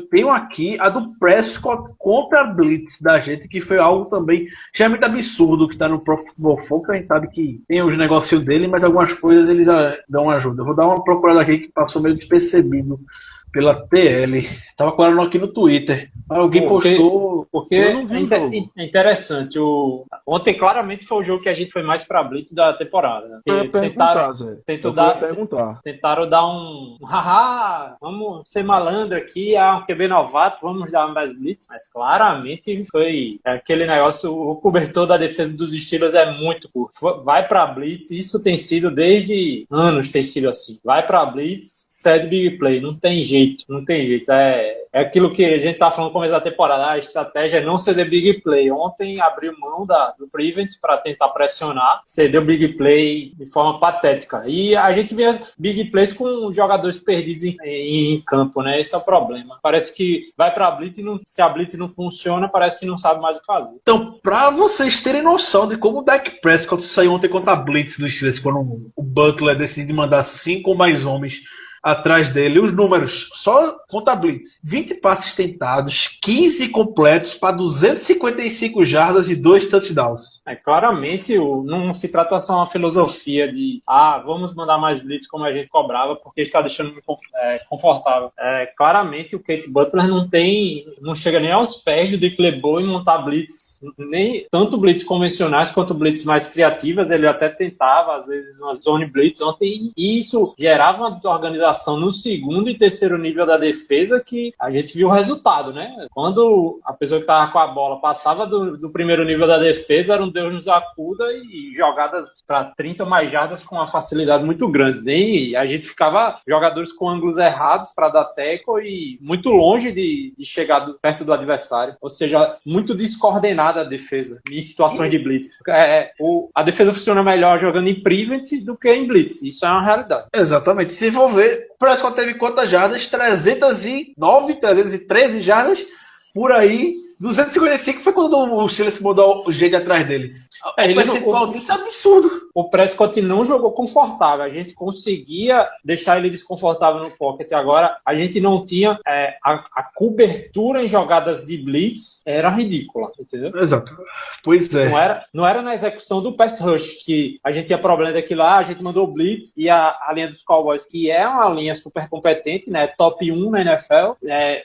tenho aqui a do Prescott contra a Blitz da gente, que foi algo também já é muito absurdo, que tá no Pro Football Focus. A gente sabe que tem os negócios dele, mas algumas coisas eles dão ajuda. Eu vou dar uma procurada aqui que passou meio despercebido pela TL. Tava colando aqui no Twitter. Alguém postou. Porque é interessante. Ontem claramente foi o jogo que a gente foi mais pra Blitz da temporada. Né? Tentaram dar um haha, vamos ser malandro aqui, um QB novato, vamos dar mais Blitz. Mas claramente foi aquele negócio, o cobertor da defesa dos Steelers é muito curto. Vai pra Blitz, isso tem sido desde anos, tem sido assim. Vai pra Blitz, cede big play, não tem jeito. É aquilo que a gente tá falando no começo da temporada, a estratégia é não ceder big play. Ontem abriu mão do Prevent para tentar pressionar, cedeu big play de forma patética. E a gente vê big plays com jogadores perdidos em campo, né? Esse é o problema. Parece que vai pra Blitz e se a Blitz não funciona, parece que não sabe mais o que fazer. Então, pra vocês terem noção de como o Dak Prescott saiu ontem contra a Blitz do Steelers, quando o Butler decidiu mandar 5 ou mais homens atrás dele. Os números, só conta blitz. 20 passes tentados, 15 completos para 255 jardas e 2 touchdowns. Claramente, não se trata só uma filosofia de vamos mandar mais blitz como a gente cobrava, porque está deixando muito confortável. Claramente, o Kate Butler não chega nem aos pés do Dick LeBeau em montar blitz, nem tanto blitz convencionais quanto blitz mais criativas. Ele até tentava, às vezes, uma zone blitz ontem, e isso gerava uma desorganização no segundo e terceiro nível da defesa, que a gente viu o resultado, né? Quando a pessoa que estava com a bola passava do primeiro nível da defesa, era um Deus nos acuda, e jogadas para 30 mais jardas com uma facilidade muito grande. E a gente ficava jogadores com ângulos errados para dar tackle e muito longe de chegar perto do adversário. Ou seja, muito descoordenada a defesa em situações de blitz. A defesa funciona melhor jogando em prevent do que em blitz. Isso é uma realidade. Exatamente. Se for ver, o Prescott teve quantas jardas? 309, 313 jardas por aí. 255 foi quando o Steelers mudou o jeito atrás dele. O percentual disso é absurdo. O Prescott não jogou confortável. A gente conseguia deixar ele desconfortável no pocket. Agora, a gente não tinha a cobertura em jogadas de blitz. Era ridícula, entendeu? Exato. Pois é. Não era na execução do pass rush que a gente tinha problema daquilo lá. A gente mandou blitz e a linha dos Cowboys, que é uma linha super competente, né, top 1 na NFL,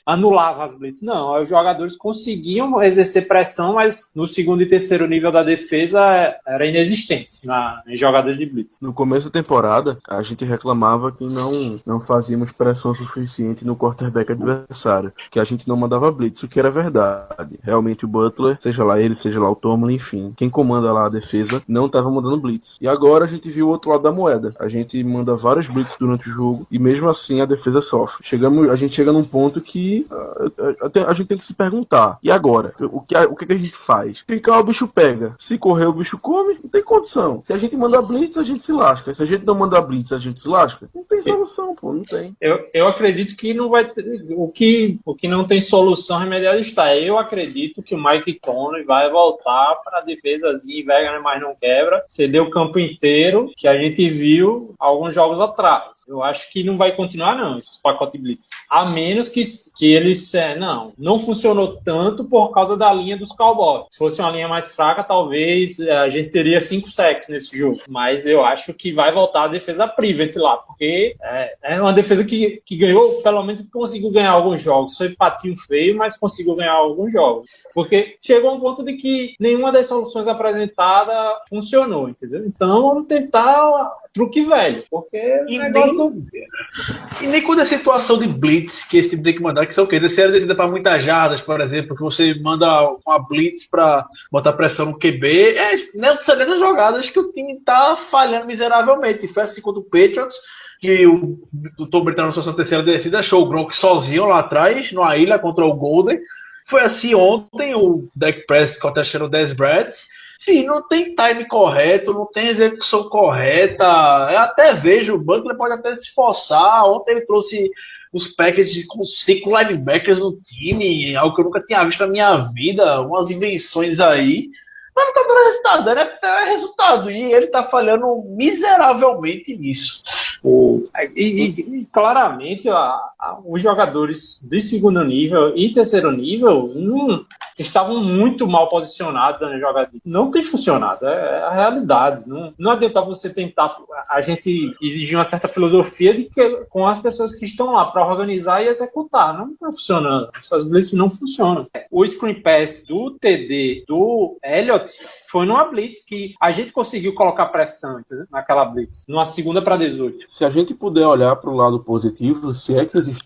anulava as blitz. Não, os jogadores conseguiam exercer pressão, mas no segundo e terceiro nível da defesa era inexistente em jogadas de blitz. No começo da temporada, a gente reclamava que não fazíamos pressão suficiente no quarterback adversário, que a gente não mandava blitz, o que era verdade. Realmente o Butler, seja lá ele, seja lá o Tomlin, enfim, quem comanda lá a defesa, não estava mandando blitz. E agora a gente viu o outro lado da moeda. A gente manda vários blitz durante o jogo e mesmo assim a defesa sofre. A gente chega num ponto que a gente tem que se perguntar, e agora? O que a gente faz? Ficar, o bicho pega. Se correr, o bicho come. Não tem condição. Se a gente manda blitz, a gente se lasca. Se a gente não manda blitz, a gente se lasca. Não tem solução, pô. Não tem. Eu acredito que não vai ter... O que não tem solução remediada está. Eu acredito que o Mike Conley vai voltar para a defesazinha, mas não quebra. Cedeu o campo inteiro, que a gente viu alguns jogos atrás. Eu acho que não vai continuar, não, esses pacotes blitz. A menos que eles... Não funcionou tanto por causa da linha dos Cowboys. Se fosse uma linha mais fraca, talvez a gente teria 5 sacks nesse jogo. Mas eu acho que vai voltar a defesa private lá, porque é uma defesa que ganhou, pelo menos conseguiu ganhar alguns jogos. Foi patinho feio, mas conseguiu ganhar alguns jogos. Porque chegou a um ponto de que nenhuma das soluções apresentadas funcionou, entendeu? Então vamos tentar truque velho, porque o negócio... E nem quando a situação de blitz, que esse tipo tem que mandar, que são o quê? Descer descida para muitas jardas, por exemplo, que você manda uma blitz para botar pressão no QB, são essas jogadas que o time tá falhando miseravelmente. Foi assim contra o Patriots, que o Tom Brady na sua terceira descida achou o Gronk sozinho lá atrás, numa ilha contra o Golden. Foi assim ontem, o Dak Prescott achando o Dez Bryant. Enfim, não tem time correto, não tem execução correta. Eu até vejo, o Butler pode até se esforçar. Ontem ele trouxe os packages com 5 linebackers no time, algo que eu nunca tinha visto na minha vida, umas invenções aí. Mas não tá dando resultado, é resultado. E ele tá falhando miseravelmente nisso. E claramente os jogadores de segundo nível e terceiro nível estavam muito mal posicionados na jogada. Não tem funcionado, é a realidade. Não adianta você tentar. A gente exigir uma certa filosofia com as pessoas que estão lá para organizar e executar. Não está funcionando. Essas blitz não funcionam. O screen pass do TD do Elliott foi numa blitz que a gente conseguiu colocar pressão, entendeu? Naquela blitz, numa segunda para 18. Se a gente puder olhar para o lado positivo, se é que existe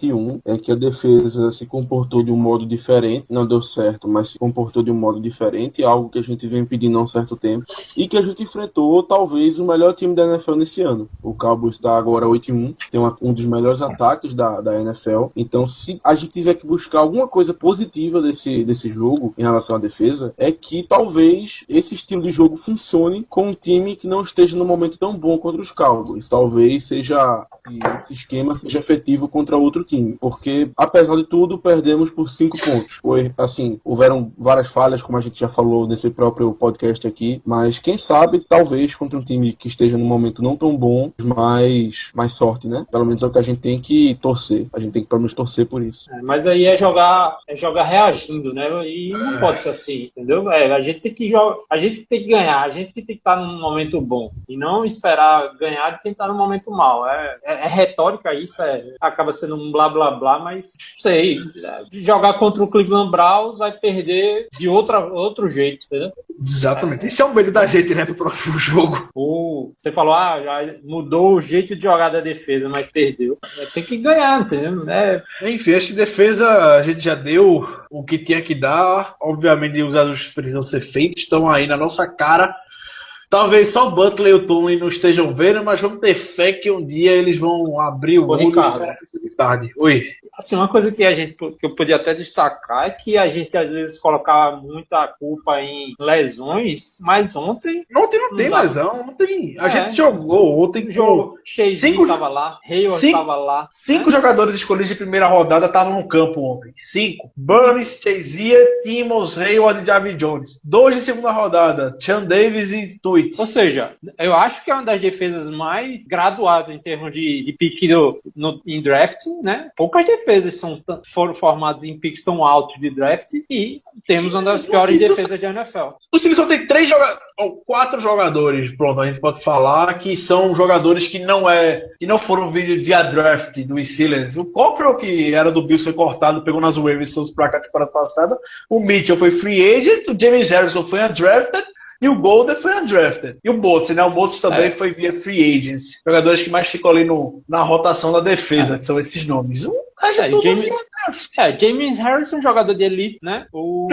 é que a defesa se comportou de um modo diferente, não deu certo, mas se comportou de um modo diferente, algo que a gente vem pedindo há um certo tempo, e que a gente enfrentou talvez o melhor time da NFL nesse ano. O Cowboys está agora 8-1, tem um dos melhores ataques da NFL, então se a gente tiver que buscar alguma coisa positiva desse jogo em relação à defesa, é que talvez esse estilo de jogo funcione com um time que não esteja no momento tão bom contra os Cowboys. Talvez esse esquema seja efetivo contra outro time. Porque, apesar de tudo, perdemos por 5 pontos. Foi assim, houveram várias falhas, como a gente já falou nesse próprio podcast aqui, mas quem sabe, talvez, contra um time que esteja num momento não tão bom, mais sorte, né? Pelo menos é o que a gente tem que torcer. A gente tem que, pelo menos, torcer por isso. Mas aí é jogar reagindo, né? E não pode ser assim, entendeu? A gente tem que ganhar, a gente que tem que estar num momento bom e não esperar ganhar de quem está num momento mal. É retórica isso, acaba sendo um blá blá blá, mas não sei, jogar contra o Cleveland Browns vai perder de outro jeito, entendeu? Exatamente. Esse é um medo da gente, né, pro próximo jogo. Você falou, já mudou o jeito de jogar da defesa, mas perdeu. Tem que ganhar, entendeu? Enfim, acho que defesa a gente já deu o que tinha que dar. Obviamente os ajustes precisam ser feitos, estão aí na nossa cara. Talvez só o Butler e o Tomlin não estejam vendo, mas vamos ter fé que um dia eles vão abrir o olho de tarde. Oi. Assim, uma coisa que eu podia até destacar é que a gente às vezes colocava muita culpa em lesões, mas ontem não tem lesão, não tem. A gente jogou ontem. Chase estava lá, Hayward estava lá. 5 jogadores escolhidos de primeira rodada estavam no campo ontem. 5. Burns, Chase, Timmons, Hayward e Javi Jones. 2 de segunda rodada, Sean Davis e Tweet. Ou seja, eu acho que é uma das defesas mais graduadas em termos de pique em draft, né? Poucas defesas foram formadas em picks tão altos de draft e temos uma das piores defesas de NFL. O time só tem 4 jogadores, pronto, a gente pode falar que são jogadores que não foram via draft do Steelers. O Cockrell, que era do Bills, foi cortado, pegou nas waivers pra cá temporada passada. O Mitchell foi free agent, o James Harrison foi undrafted. E o Golden foi undrafted. E o Motes, né? O Motes também foi via free agents. Jogadores que mais ficam ali na rotação da defesa, que são esses nomes. James Harrison, jogador de elite, né? O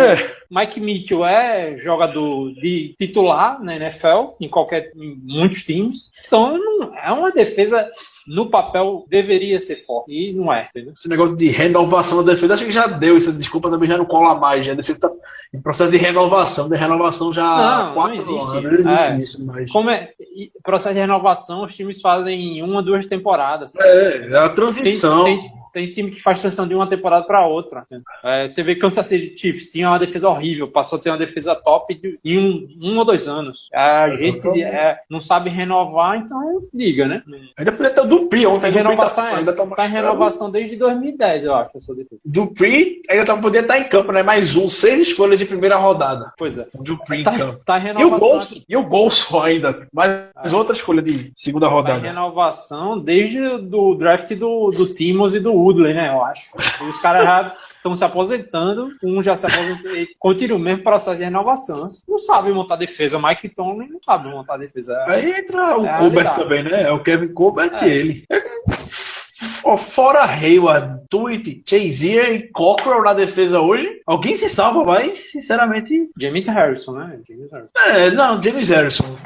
Mike Mitchell é jogador de titular na NFL, em muitos times. Então, é uma defesa, no papel, deveria ser forte. E não é, entendeu? Esse negócio de renovação da defesa, acho que já deu. Essa desculpa também já não cola mais. Já. A defesa está em processo de renovação. Já há 4 anos. Não existe isso mais. Como processo de renovação, os times fazem em 1 ou 2 temporadas. É a transição. Tem time que faz transição de uma temporada para outra. Você vê que Kansas City Chiefs tinha uma defesa horrível, passou a ter uma defesa top em 1 ou 2 anos. A gente não sabe renovar, então liga, né? Ainda podia ter o Dupree ontem. A renovação tá em renovação desde 2010, eu acho, essa defesa. Dupree ainda podia estar em campo, né? Mais 6 escolhas de primeira rodada. Pois é. O Dupree em campo. Tá em renovação. E o Golson ainda. Mais outra escolha de segunda rodada. Tá em renovação desde o draft do Timmons e do Woodley, né, eu acho. Os caras já estão se aposentando, um já se aposentou e continua o mesmo processo de renovação. Não sabe montar defesa. O Mike Tomlin não sabe montar defesa. Aí entra o Colbert também, né? É o Kevin Colbert e ele. Fora Hayward, Tweet, Chazier e Cockrell na defesa hoje, alguém se salva, mas sinceramente... James Harrison, né? James Harrison.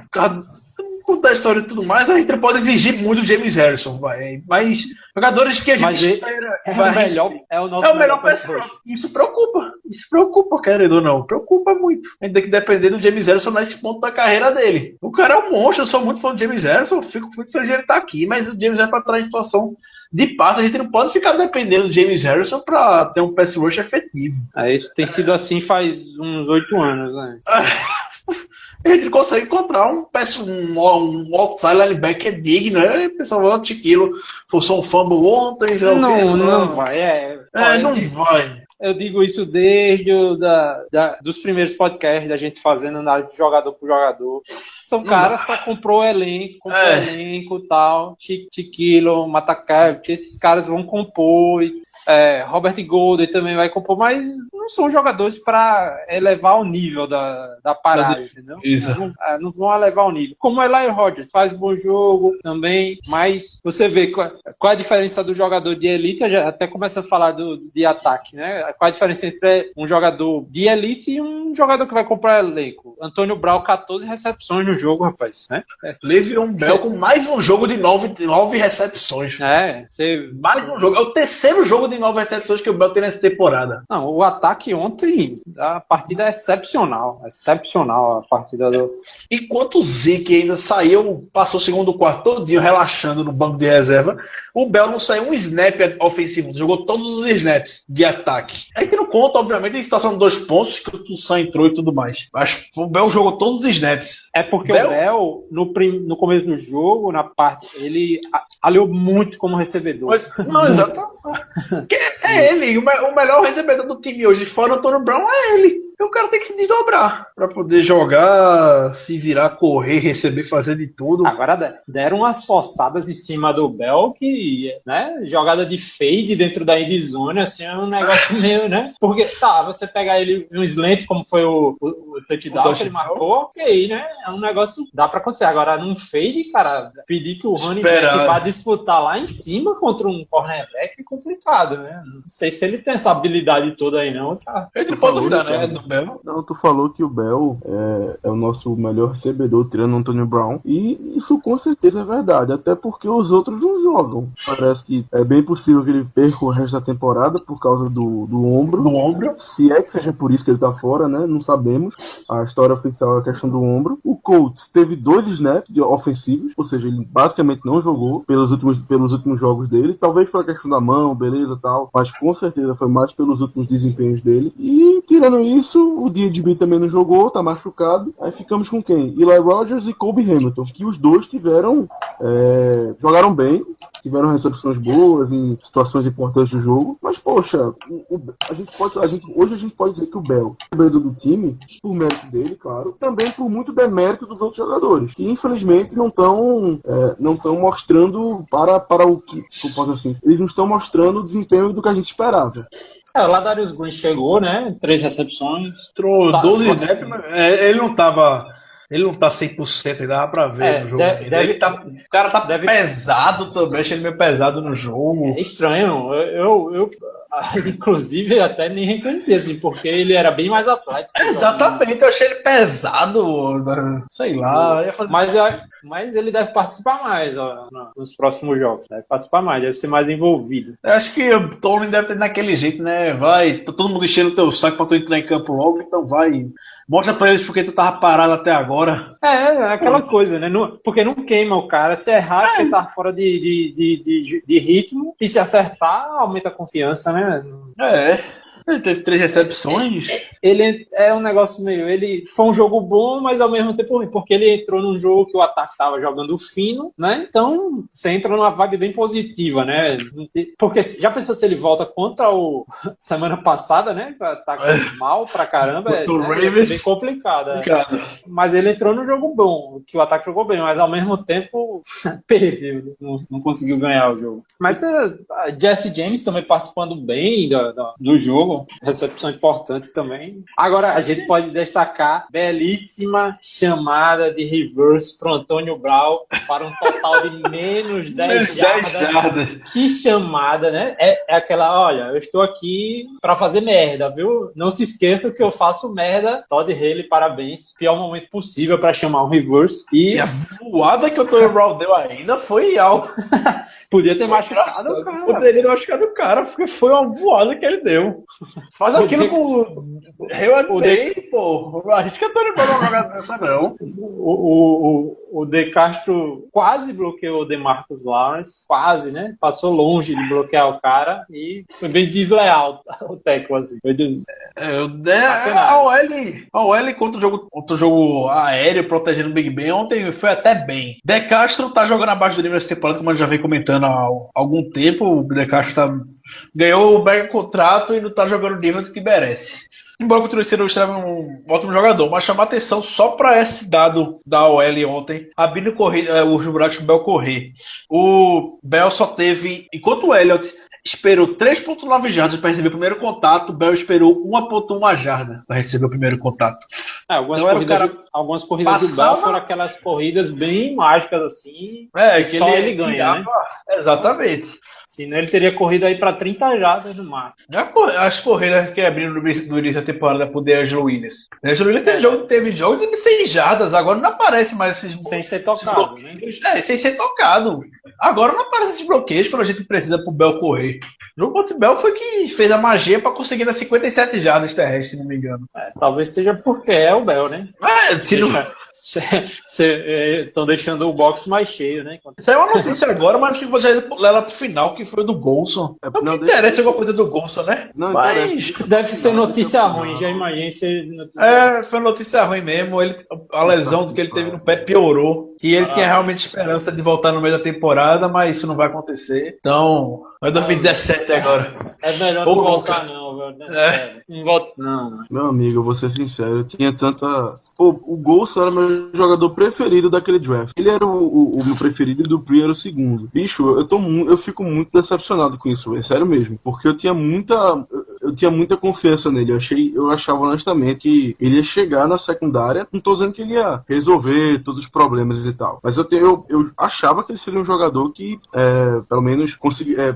Da história e tudo mais, a gente pode exigir muito do James Harrison, mas jogadores que a gente espera... É o melhor pass rush. Isso preocupa, querendo ou não. Preocupa muito. A gente tem que depender do James Harrison nesse ponto da carreira dele. O cara é um monstro, eu sou muito fã do James Harrison, fico muito feliz de ele estar aqui, mas o James é para trás em situação de passe, a gente não pode ficar dependendo do James Harrison para ter um pass rush efetivo. Isso tem sido assim faz uns 8 anos, né? A gente consegue encontrar um outside linebacker digno, né? O pessoal vai Tiquilo, forçou um fumble ontem. Não vai. Não vai. Eu digo isso desde dos primeiros podcasts da gente fazendo análise de jogador por jogador. São caras para comprou o elenco e tal. Tiquilo, Matakevich, esses caras vão compor. Robert Golden também vai compor, mas não são jogadores para elevar o nível da parada, entendeu? Não vão elevar o nível. Como o Eli Rogers faz um bom jogo também, mas você vê qual é a diferença do jogador de elite, já até começa a falar de ataque, né? Qual a diferença entre um jogador de elite e um jogador que vai comprar elenco? Antônio Brown, 14 recepções no jogo, rapaz. Né? Le'Veon Bell com mais um jogo de 9 recepções. Mais um jogo. É o terceiro jogo de 9 recepções que o Bell tem nessa temporada. Não, o ataque ontem, a partida é excepcional. Excepcional a partida do... Enquanto o Zeke ainda saiu, passou o segundo quarto todinho relaxando no banco de reserva, o Bell não saiu um snap ofensivo, jogou todos os snaps de ataque. Aí que não conta, obviamente, a situação de 2 pontos, que o Toussaint entrou e tudo mais. Mas o Bell jogou todos os snaps. É porque o Bell, no começo do jogo, na parte, ele aliou muito como recebedor. Não, exato. É ele, o melhor recebedor do time hoje, fora o Antônio Brown, é ele. O cara tem que se desdobrar pra poder jogar, se virar, correr, receber, fazer de tudo. Agora deram umas forçadas em cima do Bell que, né, jogada de fade dentro da endzone, assim, é um negócio meio, né? Porque, você pegar ele um slant, como foi o touchdown que ele marcou, ok, né? É um negócio, dá pra acontecer. Agora, num fade, cara, pedir que o running back vá disputar lá em cima contra um cornerback é complicado, né? Não sei se ele tem essa habilidade toda aí, não. Tá. Ele pode duvidar, né, do Bell? Não, tu falou que o Bell é o nosso melhor recebedor, tirando o Antônio Brown, e isso com certeza é verdade, até porque os outros não jogam. Parece que é bem possível que ele perca o resto da temporada por causa do ombro. Se é que seja por isso que ele tá fora, né? Não sabemos. A história oficial é a questão do ombro. O Colts teve 2 snaps ofensivos, ou seja, ele basicamente não jogou pelos últimos jogos dele, talvez pela questão da mão, beleza, tal, mas com certeza foi mais pelos últimos desempenhos dele. E tirando isso, o DB também não jogou, tá machucado. Aí ficamos com quem? Eli Rogers e Kobe Hamilton, que os dois jogaram bem, tiveram recepções boas em situações importantes do jogo. Mas, poxa, hoje a gente pode dizer que o Bell é o recebedor do time, por mérito dele, claro, também por muito demérito dos outros jogadores, que infelizmente não estão mostrando para o que, eu posso assim, eles não estão mostrando o desempenho do que a gente esperava. O Ladarius Green chegou, né? 3 recepções. Entrou 12 snaps, ele não tá 100%, ainda dá pra ver no jogo. O cara tá pesado também, achei ele meio pesado no jogo. É estranho, eu inclusive até nem reconheci, assim, porque ele era bem mais atlético. Exatamente, eu achei ele pesado, sei lá. Mas ele deve participar mais nos próximos jogos, deve participar mais, deve ser mais envolvido. Eu acho que o Tony deve ter daquele jeito, né? Vai, todo mundo enchendo o teu saco pra tu entrar em campo logo, então vai. Mostra pra eles porque tu tava parado até agora. É aquela coisa, né? Porque não queima o cara. Se errar, porque tá fora de ritmo. E se acertar, aumenta a confiança, né? Ele teve 3 recepções. Ele é um negócio meio... Ele foi um jogo bom, mas ao mesmo tempo ruim. Porque ele entrou num jogo que o ataque tava jogando fino, né? Então, você entra numa vibe bem positiva, né? Porque já pensou se ele volta contra o... Semana passada, né? Que o ataque mal pra caramba. Vai ser bem complicado. Mas ele entrou num jogo bom. Que o ataque jogou bem, mas ao mesmo tempo perdeu. Não conseguiu ganhar o jogo. Mas Jesse James também participando bem do jogo. Recepção importante também. Agora, a gente pode destacar belíssima chamada de reverse pro Antônio Brown para um total de menos 10 jardas. Que chamada, né? É aquela, olha, eu estou aqui para fazer merda, viu? Não se esqueça que eu faço merda. Todd Haley, parabéns. Pior momento possível para chamar um reverse. E a voada que o Antônio Brown deu ainda foi algo. Podia ter machucado o cara. Poderia ter machucado o cara, porque foi uma voada que ele deu. Faz aquilo com o Day, pô. Arrisca a Tony Brown não jogar dessa, não. O De Castro quase bloqueou o DeMarcus Lawrence. Quase, né? Passou longe de bloquear o cara e foi bem desleal o tackle, assim. A OL contra o jogo aéreo, protegendo o Big Ben, ontem foi até bem. De Castro tá jogando abaixo do nível dessa temporada, como a gente já vem comentando há algum tempo. O De Castro ganhou o mega contrato e não tá jogando o nível do que merece. Embora o Truceiro seja um ótimo jogador, mas chamar atenção só para esse dado da OL ontem, abrindo os buracos do Bell correr. O Bell só teve, enquanto o Elliott esperou 3,9 jardas para receber o primeiro contato, o Bell esperou 1,1 jarda para receber o primeiro contato. Algumas corridas do Bell foram aquelas corridas bem mágicas assim, que só ele ganha, né? Exatamente. Senão ele teria corrido aí para 30 jardas no máximo. As corridas que abriram no início da temporada por DeAngelo Williams. DeAngelo Williams teve jogo de 6 jardas, agora não aparece mais esses sem ser tocado, né? Sem ser tocado. Agora não aparece esses bloqueios quando a gente precisa pro Bell correr. O jogo contra o Bell foi que fez a magia para conseguir dar 57 jardas terrestres, se não me engano. Talvez seja porque é o Bell, né? Estão deixando o box mais cheio, né? Isso é uma notícia agora, mas acho que você vai ler ela pro final, que foi do Golson. Não interessa alguma coisa do Golson, né? Não, mas deve ser notícia ruim, já imagine se foi notícia ruim mesmo. A lesão que ele teve no pé piorou. Que ele tinha realmente esperança de voltar no meio da temporada, mas isso não vai acontecer. Então, é 2017 agora. É melhor não voltar, não, velho. Não volte, não. Meu amigo, eu vou ser sincero, eu tinha tanta. Pô, o Golson era meu jogador preferido daquele draft. Ele era o meu preferido e do Pri era o segundo. Bicho, eu fico muito decepcionado com isso, é sério mesmo. Porque eu tinha muita confiança nele. Eu achava honestamente que ele ia chegar na secundária. Não tô dizendo que ele ia resolver todos os problemas e tal. Mas eu achava que ele seria um jogador que, pelo menos,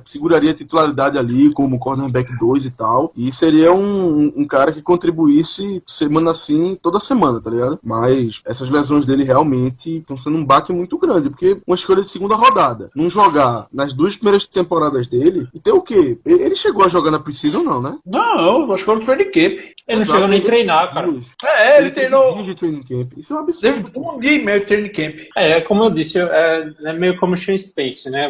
seguraria a titularidade ali como cornerback 2 e tal. E seria um cara que contribuísse semana assim, toda semana, tá ligado? Mas essas lesões dele realmente estão sendo um baque muito grande. Porque uma escolha de segunda rodada, não jogar nas 2 primeiras temporadas dele, e ter o quê? Ele chegou a jogar na Precision, não, né? Não, acho que foi no training camp. Ele não chegou nem a treinar, cara. Ele treinou. Dias de training camp. Isso é um absurdo. Teve 1 dia e meio de training camp. Como eu disse, é meio como o Sean Spence, né?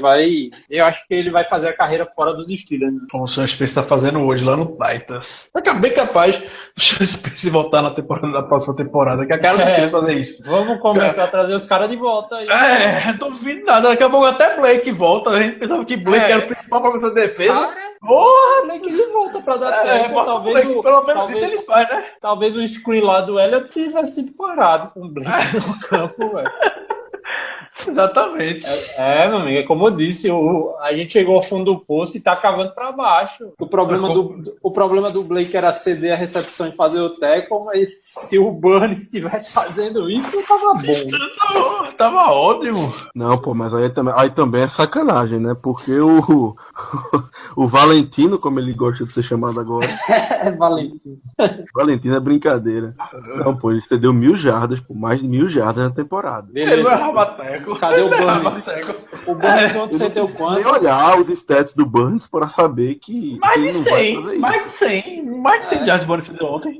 Eu acho que ele vai fazer a carreira fora dos Steelers. Né? Como o Sean Spence tá fazendo hoje lá no Titans. É bem capaz do Sean Spence voltar na próxima temporada, que a cara do Steelers fazer isso. Vamos começar a trazer os caras de volta aí. Não tô ouvindo nada. Daqui a pouco até Blake volta. A gente pensava que Blake era o principal pra essa defesa. Porra, Blake ele volta pra dar tempo. Talvez pelo menos isso ele faz, né? Talvez o screen lá do Elliott tivesse sido parado com o Blake no campo, velho. Exatamente. Meu amigo, é como eu disse, a gente chegou ao fundo do poço e tá cavando pra baixo. O problema do Blake era ceder a recepção e fazer o tackle, mas se o Burns estivesse fazendo isso, tava bom. Tava ótimo. Não, pô, mas aí também é sacanagem, né? Porque o Valentino, como ele gosta de ser chamado agora. Valentino. Valentino é brincadeira. Não, pô, ele cedeu 1.000 jardas, por mais de 1.000 jardas na temporada. Beleza. Ele não errava teco. Cadê o Burns? O Burns ontem você deu quanto? Nem olhar os stats do Burns para saber que mais ele de não 100, vai fazer isso. Mais de 100 jardas o Burns cedeu ontem.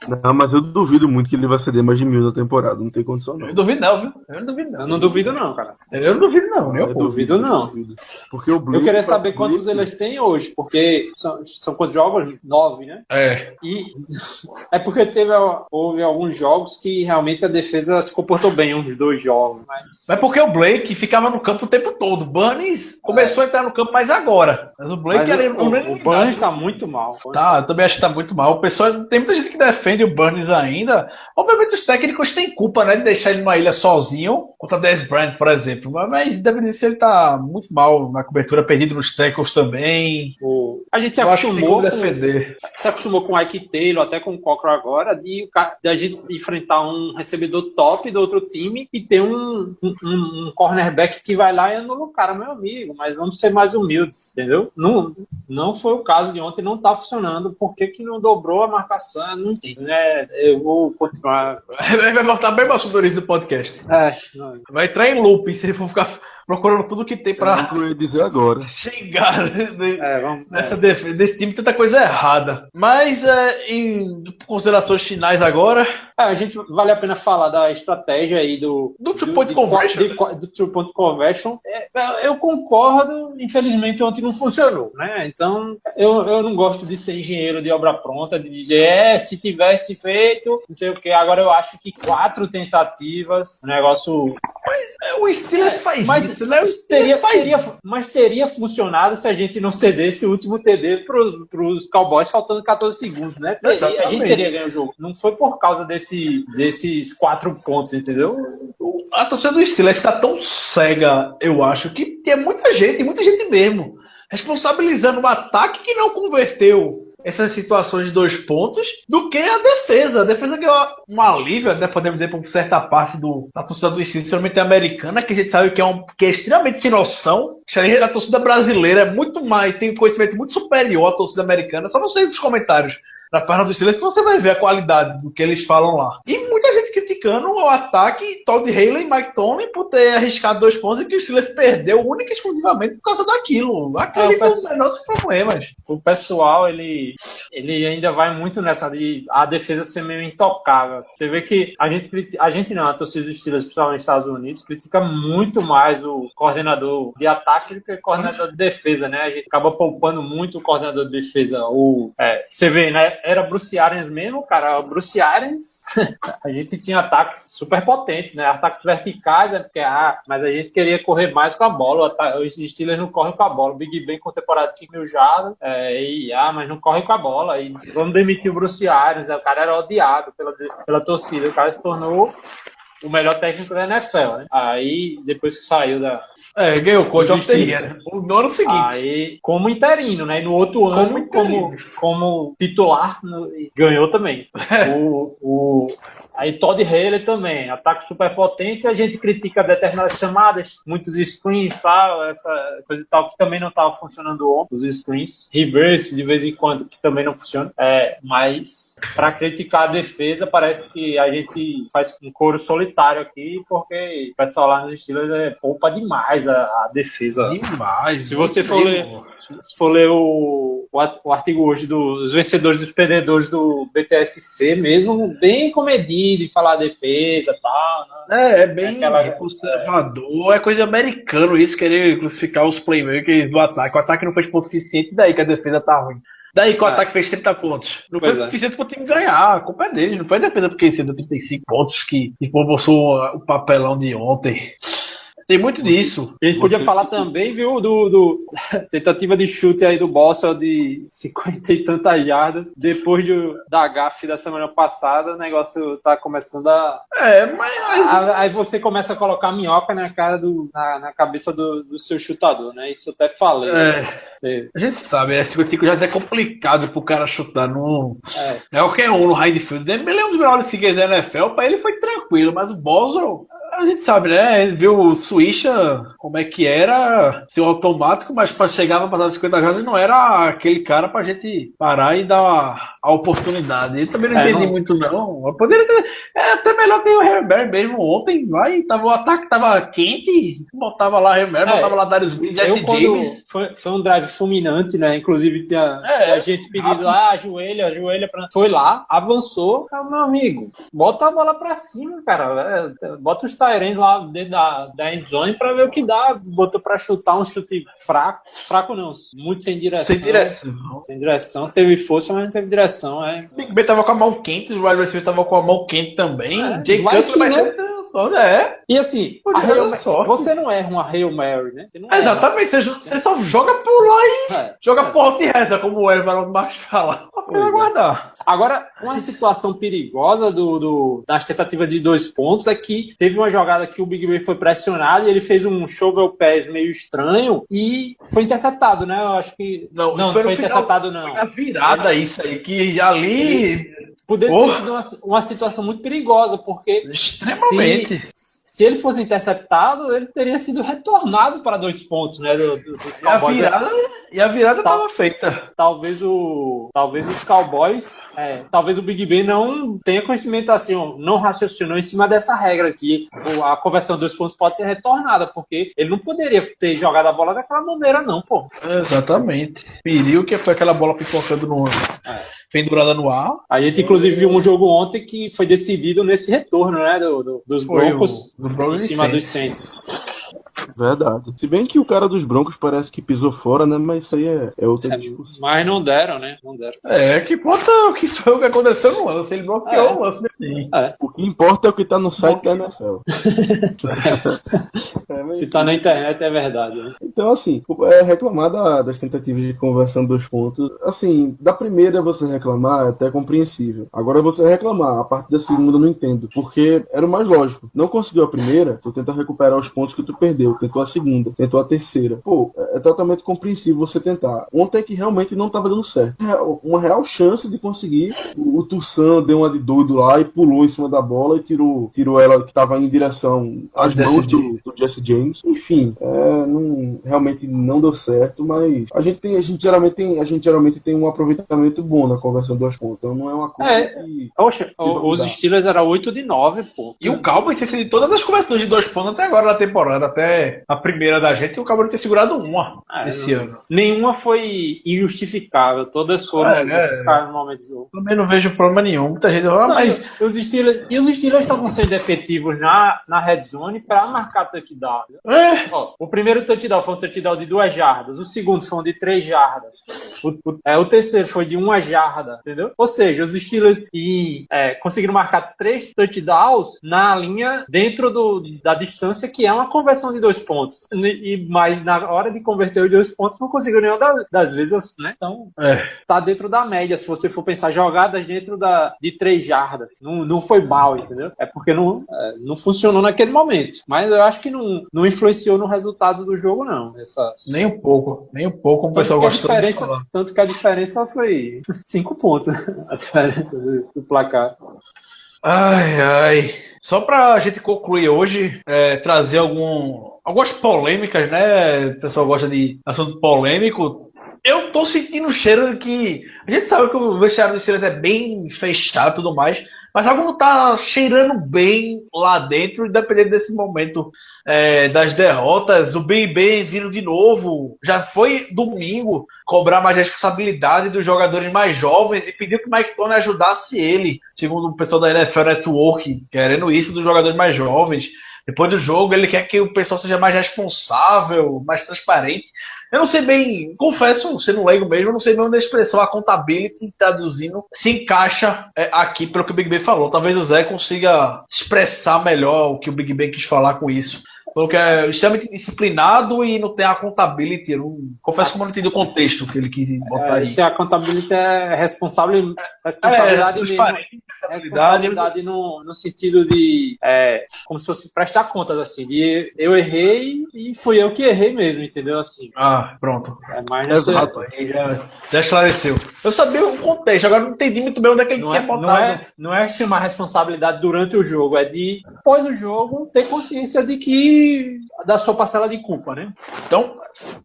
Não, mas eu duvido muito que ele vai ceder mais de 1.000 na temporada. Não tem condição, não. Eu duvido não, viu? Eu não duvido não, cara. Eu não duvido não. Eu duvido não. Porque o Blake, eu queria saber quantos eles têm hoje, porque são quantos jogos? 9, né? E é porque houve alguns jogos que realmente a defesa se comportou bem, uns 2 jogos. Mas porque o Blake ficava no campo o tempo todo. O Burns começou a entrar no campo mais agora. Mas o Blake o Burns tá muito mal. Tá, eu também acho que tá muito mal. O pessoal, tem muita gente que defende o Burns ainda. Obviamente os técnicos têm culpa, né, de deixar ele numa ilha sozinho contra Dez Bryant, por exemplo. Mas deve ser ele tá muito mal na cobertura, perdido nos tackles também. A gente se acostumou com o Ike Taylor, até com o Cochran agora, de a gente enfrentar um recebedor top do outro time e ter um cornerback que vai lá e anula o cara, meu amigo, mas vamos ser mais humildes, entendeu? Não foi o caso de ontem, não tá funcionando. Por que não dobrou a marcação? Eu não entendo, né? Eu vou continuar. Vai voltar bem bastidores do podcast. Vai entrar em loop se ele for ficar procurando tudo que tem pra eu ia dizer agora. Xingar nessa defesa. Desse time tanta coisa errada. Mas em considerações finais agora. A gente vale a pena falar da estratégia aí do two-point conversion. Do two-point conversion. Eu concordo, infelizmente ontem não funcionou, né? Então eu não gosto de ser engenheiro de obra pronta, de dizer se tivesse feito, não sei o que. Agora eu acho que 4 tentativas, o negócio. Mas o Steelers faz isso, né? Mas teria funcionado se a gente não cedesse o último TD pros Cowboys faltando 14 segundos, né? A gente teria ganho o jogo. Não foi por causa desses 4 pontos, entendeu? A torcida do Steelers está tão cega, eu acho, que tem muita gente mesmo. responsabilizando o ataque que não converteu essas situações de 2 pontos do que a defesa. A defesa ganhou um alívio, né, podemos dizer, por certa parte da torcida do Steelers, principalmente americana, que a gente sabe que é extremamente sem noção. A torcida brasileira é muito mais, tem um conhecimento muito superior à torcida americana. Só você ir nos comentários da página do Steelers que você vai ver a qualidade do que eles falam lá. E muita gente criticando o ataque Todd Haley e Mike Tomlin por ter arriscado 2 pontos e que o Steelers perdeu única e exclusivamente por causa daquilo. Aquilo foi o menor dos problemas. O pessoal, ele ainda vai muito nessa de a defesa ser meio intocável. Você vê que a gente não, a torcida dos Steelers, principalmente nos Estados Unidos, critica muito mais o coordenador de ataque do que o coordenador de defesa, né? A gente acaba poupando muito o coordenador de defesa. Você vê, né? Era Bruce Arians mesmo, cara. O Bruce Arians, a gente tinha ataques super potentes, né? Ataques verticais, mas a gente queria correr mais com a bola. Os Steelers não correm com a bola. O Big Ben com temporada de 5 mil jardas, mas não corre com a bola. E vamos demitir o Bruce Arians. O cara era odiado pela torcida. O cara se tornou o melhor técnico da NFL, né? Aí, depois que saiu ganhou o coach of the year. No ano seguinte. Aí, como interino, né? E no outro ano, como titular, ganhou também. Aí Todd Haley também, ataque super potente, a gente critica determinadas chamadas, muitos screens, tal, essa coisa e tal, que também não estava funcionando ontem, os screens, reverse de vez em quando, que também não funciona, mas para criticar a defesa, parece que a gente faz um coro solitário aqui, porque o pessoal lá nos Steelers poupa demais a defesa. Demais. Se você for ler o artigo hoje dos vencedores e dos perdedores do BTSC mesmo, bem comedido de falar defesa e tal. Né? É bem conservador, é coisa americana isso, querer crucificar os playmakers do ataque. O ataque não fez ponto suficiente, daí que a defesa tá ruim. Daí que o ataque fez 30 pontos. Não foi suficiente para o time ganhar. A culpa é deles. Não foi a defesa porque ele deu 35 pontos que proporcionou o papelão de ontem. Tem muito disso. A gente podia falar também, viu, do tentativa de chute aí do Boswell de 50 e tantas jardas. Depois da gafe da semana passada, o negócio tá começando Aí você começa a colocar minhoca na cara na cabeça do seu chutador, né? Isso eu até falei. A gente sabe, 55 jardas é complicado pro cara chutar. Qualquer um no Heinz Field. Ele é um dos melhores figuras da NFL, pra ele foi tranquilo, mas o Boswell, a gente sabe, né? Ele viu o Swisha, como é que era, seu automático, mas para chegar pra passar 50 jardas não era aquele cara pra gente parar e dar a oportunidade. Ele também não entendi muito, não. Poderia ter, até melhor ter o Herbert mesmo ontem. O ataque tava quente, botava lá Herbert, botava lá Darius Williams, Jesse James. Foi um drive fulminante, né? Inclusive tinha a gente pedindo ajoelha foi lá, avançou. Meu amigo, bota a bola pra cima, cara. Bota os Tyrants lá dentro da endzone pra ver o que dá. Botou pra chutar um chute fraco não, muito sem direção. Sem direção, teve força, mas não teve direção. Big Ben tava com a mão quente, o wide receiver tava com a mão quente também. Jay Cutler, E assim, você não erra uma Hail Mary, né? Exatamente, você só joga por lá e joga porta e reza, como o Everaldo Marques fala. Pra aguardar. Agora, uma situação perigosa das tentativas de 2 pontos é que teve uma jogada que o Big Ben foi pressionado e ele fez um shovel pass meio estranho e foi interceptado, né? Eu acho que... Não foi interceptado, não. Foi a virada isso aí, que ali... Poderia ter sido uma situação muito perigosa, porque... Extremamente. Se ele fosse interceptado, ele teria sido retornado para 2 pontos, né? Dos Cowboys. E a virada estava feita. Talvez os Cowboys, talvez o Big Ben não tenha conhecimento assim, não raciocinou em cima dessa regra aqui. A conversão de 2 pontos pode ser retornada, porque ele não poderia ter jogado a bola daquela maneira, não, pô. Exatamente. Perigo que foi aquela bola pipocando pendurada no ar. A gente, inclusive, viu um jogo ontem que foi decidido nesse retorno, né? Dos Broncos. Em cima dos Saints. Verdade. Se bem que o cara dos Broncos parece que pisou fora, né? Mas isso aí é outra discussão. Mas não deram, né? Não deram. Que importa o que foi o que aconteceu no lance. Ele bloqueou o lance assim. O que importa é o que tá no site da NFL. Se tá na internet é verdade, né? Então, assim, reclamar das tentativas de conversão de 2 pontos, assim, da primeira você reclamar é até compreensível. Agora você reclamar, a parte da segunda eu não entendo. Porque era o mais lógico. Não conseguiu a primeira, tu tenta recuperar os pontos que tu perdeu. tentou a segunda, tentou a terceira. Pô, é totalmente compreensível você tentar. Ontem é que realmente não tava dando certo. Uma real chance de conseguir. O Toussaint deu uma de doido lá e pulou em cima da bola e tirou ela que tava em direção às mãos do Jesse James. Enfim, realmente não deu certo, mas a gente geralmente tem um aproveitamento bom na conversão de 2 pontos. Então não é uma coisa que... Poxa, os Steelers eram 8 de 9, pô. E o Cowboys tem sido todas as conversões de 2 pontos até agora na temporada, até a primeira da gente, o Cowboys ter segurado uma esse ano. Nenhuma foi injustificável, todas foram justificadas no momento do jogo. Também não vejo problema nenhum. Muita gente mas os Steelers estavam sendo efetivos na red zone para marcar touchdown. Ó, o primeiro touchdown foi um touchdown de 2 jardas, o segundo foi um de 3 jardas, o terceiro foi de 1 jarda, entendeu? Ou seja, os Steelers conseguiram marcar 3 touchdowns na linha dentro da distância, que é uma conversão de 2 pontos. Mas na hora de converter os 2 pontos não conseguiu nenhuma das vezes, né? Então tá dentro da média, se você for pensar jogadas dentro de 3 jardas. Não foi mal, entendeu? É porque não funcionou naquele momento. Mas eu acho que não influenciou no resultado do jogo, não. Nem um pouco, o pessoal gostou de falar. Tanto que a diferença foi 5 pontos. A diferença do placar. Ai. Só pra gente concluir hoje, trazer algumas polêmicas, né? O pessoal gosta de assunto polêmico. Eu tô sentindo o cheiro de que... A gente sabe que o vestiário do Steelers é bem fechado e tudo mais, mas algo não tá cheirando bem lá dentro, independente desse momento das derrotas. O Big Ben vindo de novo, já foi domingo cobrar mais responsabilidade dos jogadores mais jovens e pediu que o Mike Tomlin ajudasse ele, segundo o pessoal da NFL Network, querendo isso dos jogadores mais jovens. Depois do jogo, ele quer que o pessoal seja mais responsável, mais transparente. Eu não sei bem, confesso, sendo leigo mesmo, eu não sei bem onde a expressão accountability, traduzindo, se encaixa aqui pelo que o Big Ben falou. Talvez o Zé consiga expressar melhor o que o Big Ben quis falar com isso. Porque é extremamente disciplinado e não tem accountability. Confesso que eu não entendi o contexto que ele quis botar aí. Se a accountability é responsabilidade mesmo. Responsabilidade no sentido de como se fosse prestar contas, assim, de eu errei e fui eu que errei mesmo, entendeu? Assim. Pronto. Mais exato. Aí já esclareceu. Eu sabia o contexto, agora não entendi muito bem onde é que ele quer botar. Não é chamar responsabilidade durante o jogo, é de, após o jogo, ter consciência de que da sua parcela de culpa, né? Então,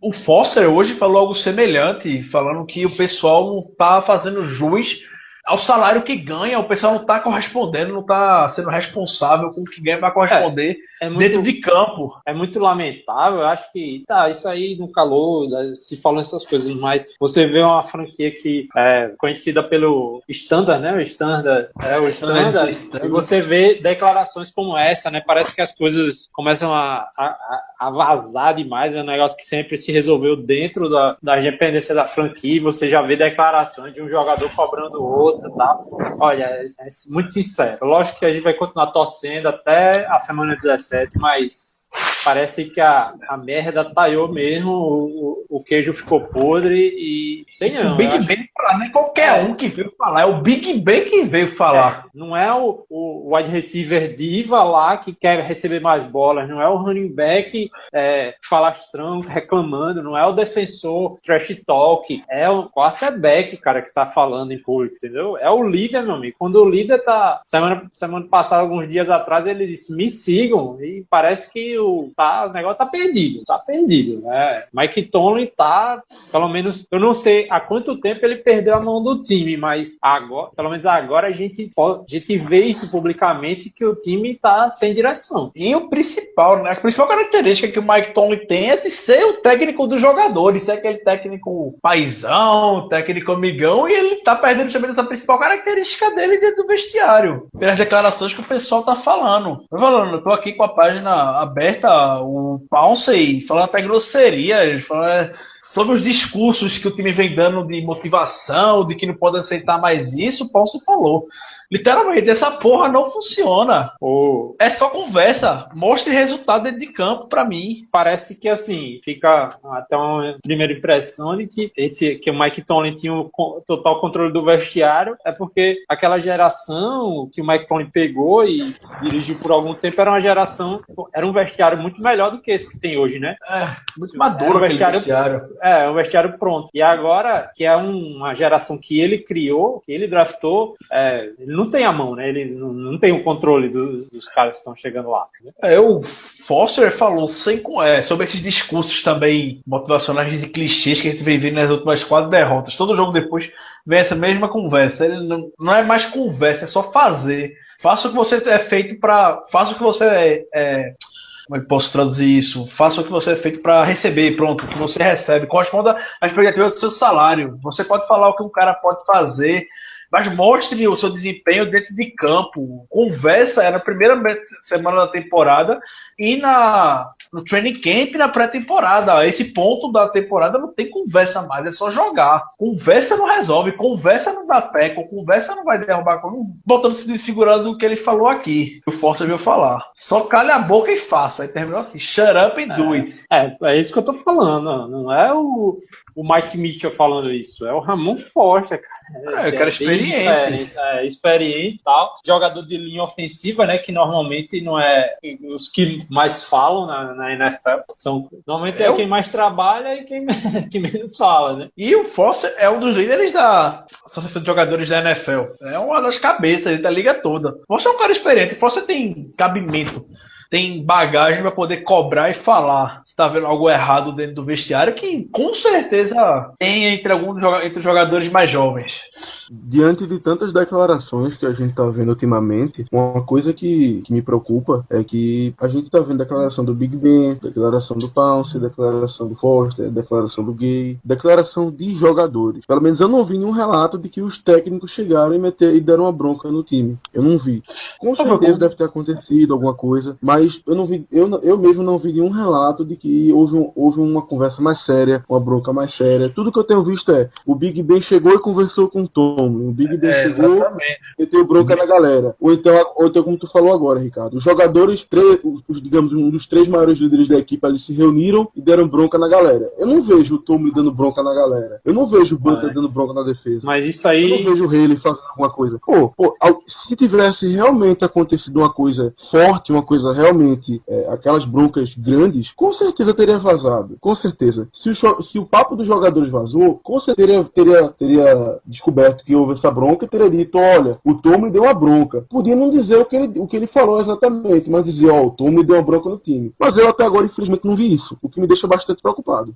o Foster hoje falou algo semelhante, falando que o pessoal não tá fazendo jus ao salário que ganha, o pessoal não tá correspondendo, não tá sendo responsável com o que ganha para corresponder dentro de campo. É muito lamentável, eu acho que isso aí no calor, se falam essas coisas, mas você vê uma franquia que é conhecida pelo Standard, né? O Standard, e você vê declarações como essa, né? Parece que as coisas começam a vazar demais, é um negócio que sempre se resolveu dentro da independência da franquia, e você já vê declarações de um jogador cobrando o outro. Tá? Olha, é muito sincero. Lógico que a gente vai continuar torcendo até a semana 17, mas parece que a merda taiou mesmo, o queijo ficou podre e sei não. O Big Ben falar, não é qualquer um que veio falar, é o Big Ben que veio falar. Não é o wide receiver diva lá que quer receber mais bolas, não é o running back falastrão reclamando, não é o defensor trash talk, é o quarterback, cara, que tá falando em público, entendeu? É o líder, meu amigo. Quando o líder tá... Semana passada, alguns dias atrás, ele disse, me sigam, e parece que o negócio tá perdido, né? Mike Tomlin tá, pelo menos, eu não sei há quanto tempo ele perdeu a mão do time, mas agora, pelo menos agora a gente vê isso publicamente, que o time tá sem direção. E o principal, né? A principal característica que o Mike Tomlin tem é de ser o técnico dos jogadores, ser aquele técnico paizão, técnico amigão, e ele tá perdendo também essa principal característica dele dentro do vestiário, pelas declarações que o pessoal tá falando. Eu tô aqui com a página aberta, o Pouncey falando até grosserias, falando sobre os discursos que o time vem dando de motivação, de que não pode aceitar mais isso. O Pouncey falou. Literalmente, essa porra não funciona. Ou É só conversa. Mostre resultado dentro de campo pra mim. parece que assim, fica até uma primeira impressão de que o Mike Tomlin tinha o total controle do vestiário, é porque aquela geração que o Mike Tomlin pegou e dirigiu por algum tempo era um vestiário muito melhor do que esse que tem hoje, né? Muito maduro Era um vestiário. um vestiário pronto. E agora, que é uma geração que ele criou, que ele draftou, ele não tem a mão, né? Ele não tem o controle dos caras que estão chegando lá. Né? O Foster falou sobre esses discursos também motivacionais e clichês que a gente vem vendo nas últimas 4 derrotas. Todo jogo depois vem essa mesma conversa. Ele não é mais conversa, é só fazer. Faça o que você é feito para. Faça o que você como é que posso traduzir isso? Faça o que você é feito para receber, pronto, o que você recebe. Corresponda às expectativas do seu salário. Você pode falar o que um cara pode fazer, mas mostre o seu desempenho dentro de campo. Conversa na primeira semana da temporada e no training camp e na pré-temporada. Esse ponto da temporada não tem conversa mais, é só jogar. Conversa não resolve, conversa não dá pé, conversa não vai derrubar, botando se desfigurando o que ele falou aqui, que o Forte veio falar. Só calha a boca e faça. Aí terminou assim, shut up and do it. É isso que eu tô falando, não é o Mike Mitchell falando isso, é o Ramon Foster, cara. O cara experiente. Experiente e tal. Jogador de linha ofensiva, né? Que normalmente não é os que mais falam na NFL. Normalmente é quem mais trabalha e quem menos fala, né? E o Foster é um dos líderes da Associação de Jogadores da NFL. É uma das cabeças da liga toda. O Foster é um cara experiente. O Foster tem cabimento. Tem bagagem para poder cobrar e falar se tá vendo algo errado dentro do vestiário, que com certeza tem entre os jogadores mais jovens. Diante de tantas declarações que a gente tá vendo ultimamente, uma coisa que me preocupa é que a gente tá vendo declaração do Big Ben, declaração do Pounce, declaração do Foster, declaração do Gay, declaração de jogadores. Pelo menos eu não vi nenhum relato de que os técnicos chegaram e deram uma bronca no time. Eu não vi. Com certeza deve ter acontecido alguma coisa, mas eu não vi, eu mesmo não vi nenhum relato de que houve uma conversa mais séria, uma bronca mais séria. Tudo que eu tenho visto o Big Ben chegou e conversou com o Tom. O Big Ben chegou e deu bronca na galera. Ou então, como tu falou agora, Ricardo, os jogadores, digamos, um dos 3 maiores líderes da equipe ali se reuniram e deram bronca na galera. Eu não vejo o Tom dando bronca na galera. Eu não vejo o Butler dando bronca na defesa. Mas isso aí... Eu não vejo o Haley fazendo alguma coisa. Se tivesse realmente acontecido uma coisa forte, uma coisa realmente, aquelas broncas grandes, com certeza teria vazado. Com certeza. Se o papo dos jogadores vazou, com certeza teria descoberto que houve essa bronca e teria dito, olha, o Tom me deu uma bronca. Podia não dizer o que ele falou exatamente, mas dizer, o Tom me deu uma bronca no time. Mas eu até agora, infelizmente, não vi isso, o que me deixa bastante preocupado.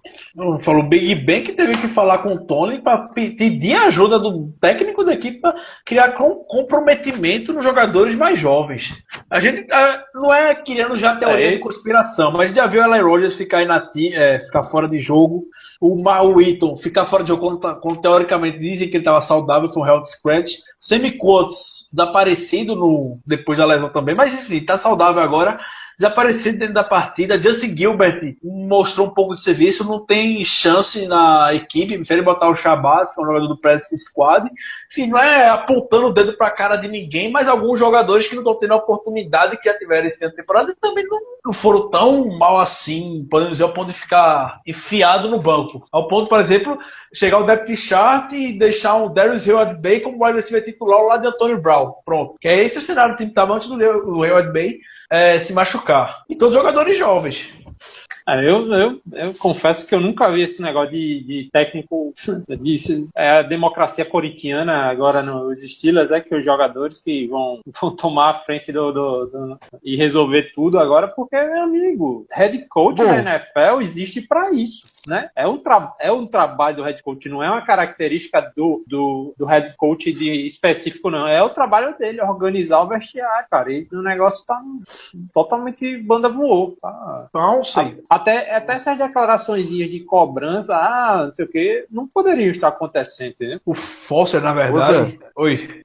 Falou Big Ben que teve que falar com o Tony para pedir ajuda do técnico da equipe para criar comprometimento nos jogadores mais jovens. A gente não é querendo já teoria de conspiração, mas já viu o Aaron Rodgers ficar fora de jogo, o Eaton ficar fora de jogo quando teoricamente dizem que ele estava saudável, foi um health scratch, Sammy Coates desaparecido depois da lesão também, mas enfim, está saudável agora, desaparecido dentro da partida. Justin Gilbert mostrou um pouco de serviço, não tem chance na equipe, prefere botar o Shabazz, que é um jogador do practice squad. Enfim, não é apontando o dedo para a cara de ninguém, mas alguns jogadores que não estão tendo a oportunidade que já tiveram esse ano de temporada e também não foram tão mal assim, podemos dizer, ao ponto de ficar enfiado no banco. Ao ponto, por exemplo, chegar o depth chart e deixar o Darius Heyward-Bey como wide receiver titular ao lado de Antonio Brown. Pronto. Que é esse o cenário do time que estava antes do Heyward-Bey se machucar. E todos jogadores jovens. Eu confesso que eu nunca vi esse negócio de técnico, a democracia corintiana agora nos Steelers, que os jogadores que vão tomar a frente e resolver tudo agora, porque, meu amigo, head coach da NFL existe para isso, né? É um trabalho do head coach, não é uma característica do head coach específico, não. É o trabalho dele, organizar o vestiário, cara. E o negócio tá totalmente banda voou. Tá? Não sei. Até essas declarações de cobrança, não sei o que, não poderiam estar acontecendo, entendeu? O Foster, na verdade... Oi.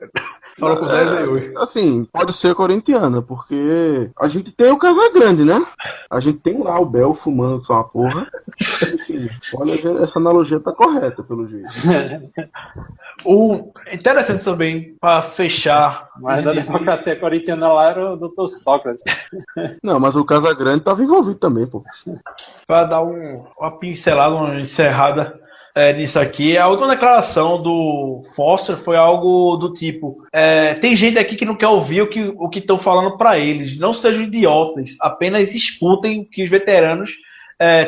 Fala com o Zé e oi. Assim, pode ser corintiana, porque a gente tem o Casagrande, né? A gente tem lá o Bel fumando com uma porra. Enfim, olha, essa analogia tá correta, pelo jeito. O interessante também, para fechar. Mas da democracia corintiana lá era o Dr. Sócrates. Não, mas o Casagrande tava envolvido também, pô. Para dar uma pincelada, uma encerrada nisso aqui, a última declaração do Foster foi algo do tipo: tem gente aqui que não quer ouvir o que estão falando para eles. Não sejam idiotas, apenas escutem o que os veteranos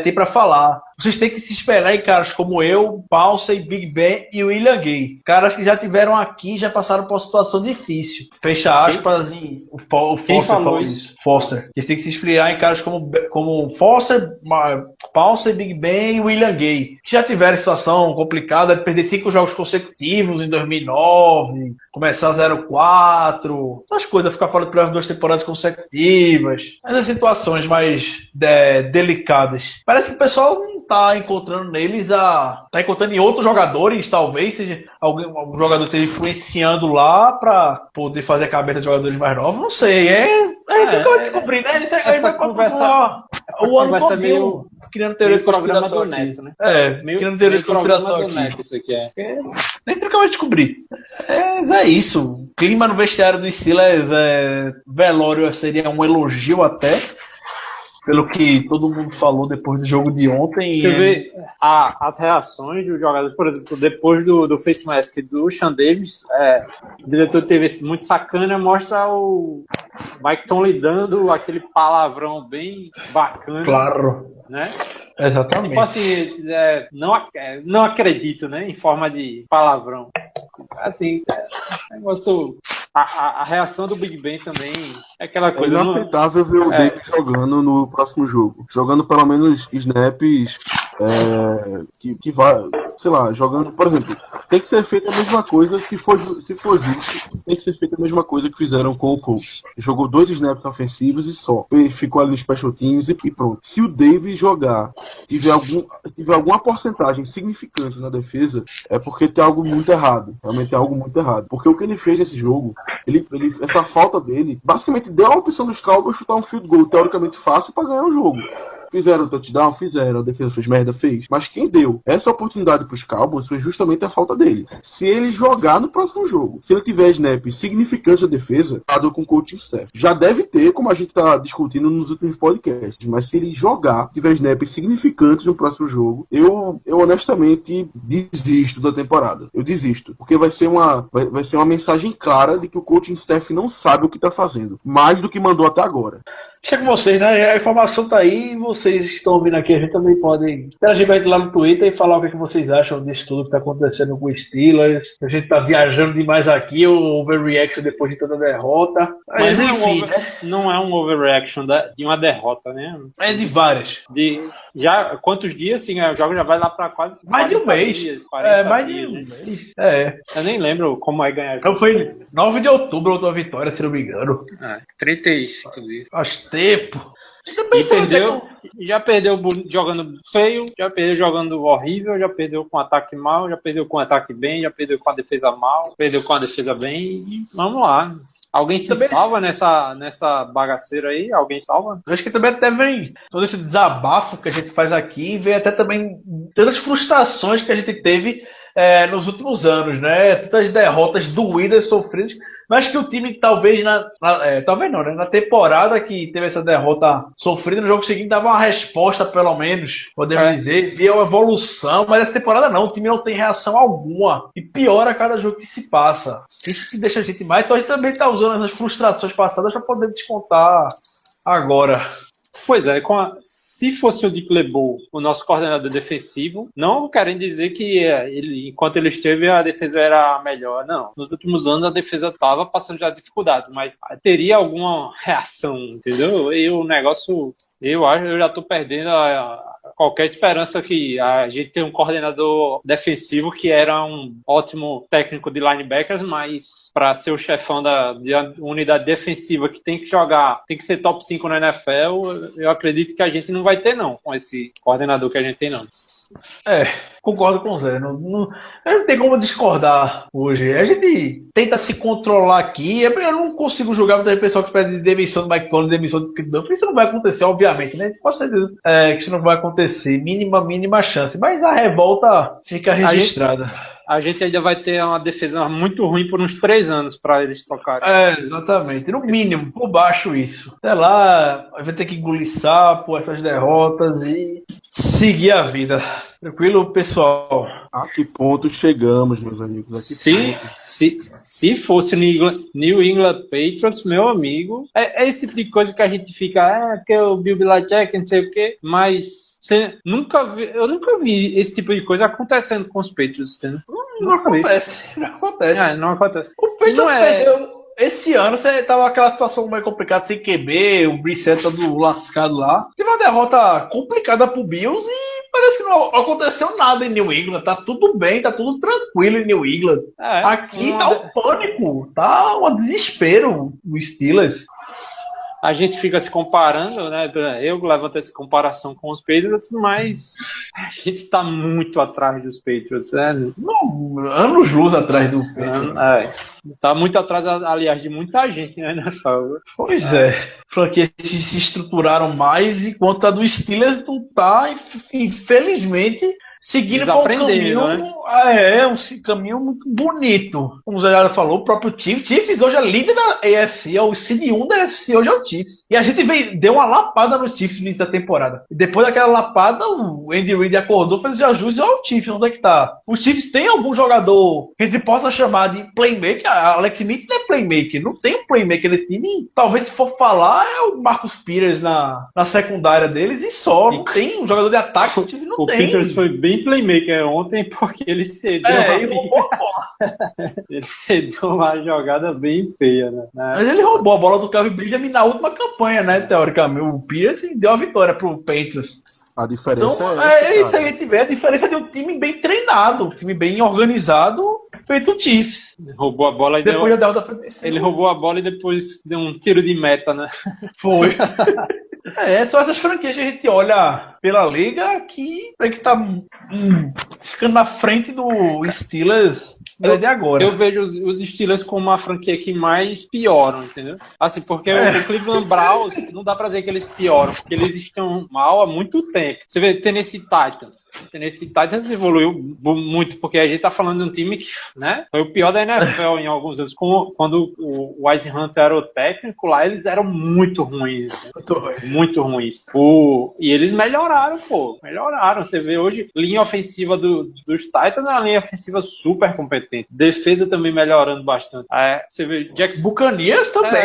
têm para falar. Vocês têm que se esperar em caras como eu, Paulsen, Big Ben e William Gay. Caras que já tiveram aqui e já passaram por uma situação difícil. Fecha aspas, assim, o Foster falou isso. Foster. Eles têm que se inspirar em caras como Foster, Paulsen, Big Ben e William Gay. Que já tiveram situação complicada de perder 5 jogos consecutivos em 2009, começar 0-4, essas coisas, ficar fora de playoff 2 temporadas consecutivas. Essas situações mais delicadas. Parece que o pessoal não tá encontrando neles tá encontrando em outros jogadores, talvez seja algum jogador esteja influenciando lá pra poder fazer a cabeça de jogadores mais novos, não sei, nunca vai descobrir, né? Essa conversa é meio criando teoria de programa conspiração do aqui. Neto, né? Criando teoria de conspiração aqui. Neto, isso aqui Nem nunca vai descobrir. É isso. Clima no vestiário do Steelers, velório seria um elogio até. Pelo que todo mundo falou depois do jogo de ontem. Você vê as reações dos jogadores, por exemplo, depois do face mask do Sean Davis, o diretor de TV muito sacana, mostra o Mike Tomlin dando aquele palavrão bem bacana. Claro. Né? Exatamente. Tipo assim, não acredito, né? Em forma de palavrão. Assim, negócio. A reação do Big Ben também é aquela coisa. É inaceitável ver o Davis jogando no próximo jogo. Jogando pelo menos snaps que vai, sei lá, jogando, por exemplo, tem que ser feita a mesma coisa, se for justo, tem que ser feita a mesma coisa que fizeram com o Colts. Jogou 2 snaps ofensivos e só. Ficou ali nos special teams e pronto. Se o Davis jogar, tiver alguma porcentagem significante na defesa, é porque tem algo muito errado. Realmente tem algo muito errado. Porque o que ele fez nesse jogo, essa falta dele, basicamente deu a opção dos Cowboys chutar um field goal teoricamente fácil para ganhar o jogo. Fizeram o touchdown? Fizeram. A defesa fez merda? Fez. Mas quem deu essa oportunidade pros Cowboys foi justamente a falta dele. Se ele jogar no próximo jogo, se ele tiver snaps significantes da defesa, dado com o coaching staff, já deve ter, como a gente tá discutindo nos últimos podcasts, mas se ele jogar, tiver snaps significantes no próximo jogo, eu honestamente desisto da temporada. Eu desisto. Porque vai ser uma mensagem clara de que o coaching staff não sabe o que tá fazendo. Mais do que mandou até agora. Chega com vocês, né? A informação tá aí, vocês estão ouvindo aqui, a gente também pode interagir lá no Twitter e falar o que vocês acham disso tudo que tá acontecendo com o Steelers. A gente tá viajando demais aqui, o overreaction depois de toda a derrota. Mas não é um overreaction de uma derrota, né? É de várias. Já quantos dias, assim, o jogo já vai lá pra quase mais de um mês. Dias, mais dias, de um né? mês. Eu nem lembro como é ganhar jogo. Então foi 9 de outubro a última vitória, se não me engano. 35 dias. Faz tempo. Já perdeu jogando feio, já perdeu jogando horrível, já perdeu com ataque mal, já perdeu com ataque bem, já perdeu com a defesa mal, perdeu com a defesa bem. E vamos lá. Alguém se salva nessa bagaceira aí? Alguém salva? Eu acho que também até vem todo esse desabafo que a gente faz aqui, vem até também todas as frustrações que a gente teve nos últimos anos, né? Tantas derrotas doídas, sofridas, mas que o time talvez talvez não, né? Na temporada que teve essa derrota sofrida, no jogo seguinte dava uma resposta, pelo menos, podemos dizer, via uma evolução, mas essa temporada não, o time não tem reação alguma e piora a cada jogo que se passa. Isso que deixa a gente mais, então a gente também está usando essas frustrações passadas para poder descontar agora. Pois é, se fosse o Dick LeBeau, o nosso coordenador defensivo, não querem dizer que enquanto ele esteve a defesa era melhor, não. Nos últimos anos a defesa estava passando já dificuldades, mas teria alguma reação, entendeu? E o negócio, eu acho que eu já estou perdendo qualquer esperança que a gente tenha um coordenador defensivo que era um ótimo técnico de linebackers, mas para ser o chefão da unidade defensiva que tem que jogar, tem que ser top 5 na NFL, eu acredito que a gente não vai ter não, com esse coordenador que a gente tem não. Concordo com o Zé. Não tem como discordar hoje. A gente tenta se controlar aqui. Eu não consigo julgar muita pessoa que pede demissão do Mike Tomlin, demissão do Pete Dunphy. Isso não vai acontecer, obviamente, né? Com certeza que isso não vai acontecer. Mínima chance. Mas a revolta fica registrada. A gente ainda vai ter uma defesa muito ruim por uns 3 anos para eles trocarem. Exatamente. No mínimo, por baixo isso. Até lá, vai ter que engolir sapo, essas derrotas e seguir a vida. Tranquilo, pessoal? A que ponto chegamos, meus amigos? Se fosse o New England Patriots, meu amigo, é esse tipo de coisa que a gente fica, que é o Bill Belichick, não sei o quê, mas eu nunca vi esse tipo de coisa acontecendo com os Patriots, entendeu? Não acontece. Não acontece. O Patriots perdeu. Esse ano você tava aquela situação meio complicada sem QB, o Brissett todo lascado lá. Teve uma derrota complicada pro Bills e parece que não aconteceu nada em New England. Tá tudo bem, tá tudo tranquilo em New England. Aqui tá um pânico, tá um desespero no Steelers. A gente fica se comparando, né? Eu levanto essa comparação com os Patriots, mas a gente tá muito atrás dos Patriots, né? Não, anos-luz atrás do Patriots. Tá muito atrás, aliás, de muita gente, né, nessa. Pois franquias se estruturaram mais, enquanto a do Steelers não tá, infelizmente, seguindo por um caminho, né? Um caminho muito bonito. Como o Zé já falou, o próprio Chiefs hoje é líder da AFC, é o seed 1 da AFC, hoje é o Chiefs. E a gente deu uma lapada no Chiefs no início da temporada. E depois daquela lapada, o Andy Reid acordou, fez ajustes ao Chiefs, onde é que tá? O Chiefs tem algum jogador que a gente possa chamar de playmaker? A Alex Smith não é playmaker, não tem um playmaker nesse time. Talvez, se for falar, é o Marcus Peters na secundária deles e só. Não tem um jogador de ataque, o time não tem. O Peters foi bem playmaker ontem porque ele cedeu ele cedeu uma jogada bem feia, né? Mas ele roubou a bola do Calvin Benjamin na última campanha, né? Teoricamente, o Pierce deu a vitória pro Patriots. A diferença então, é isso aí a gente vê, a diferença de um time bem treinado, um time bem organizado, feito o Chiefs. Roubou a bola e depois ele roubou a bola e depois deu um tiro de meta, né? Foi. São essas franquias que a gente olha pela liga que tá ficando na frente do Steelers de agora. Eu vejo os Steelers como uma franquia que mais pioram, entendeu? Assim, porque o Cleveland Browns, não dá pra dizer que eles pioram, porque eles estão mal há muito tempo. Você vê Tennessee Titans. Tennessee Titans evoluiu muito, porque a gente tá falando de um time que, né, foi o pior da NFL em alguns anos. Quando o Wise Hunter era o técnico, lá eles eram muito ruins. Muito ruins. E eles melhoraram, pô. Melhoraram. Você vê hoje, linha ofensiva dos Titans é uma linha ofensiva super competente. Defesa também melhorando bastante. Você vê Buccaneers também.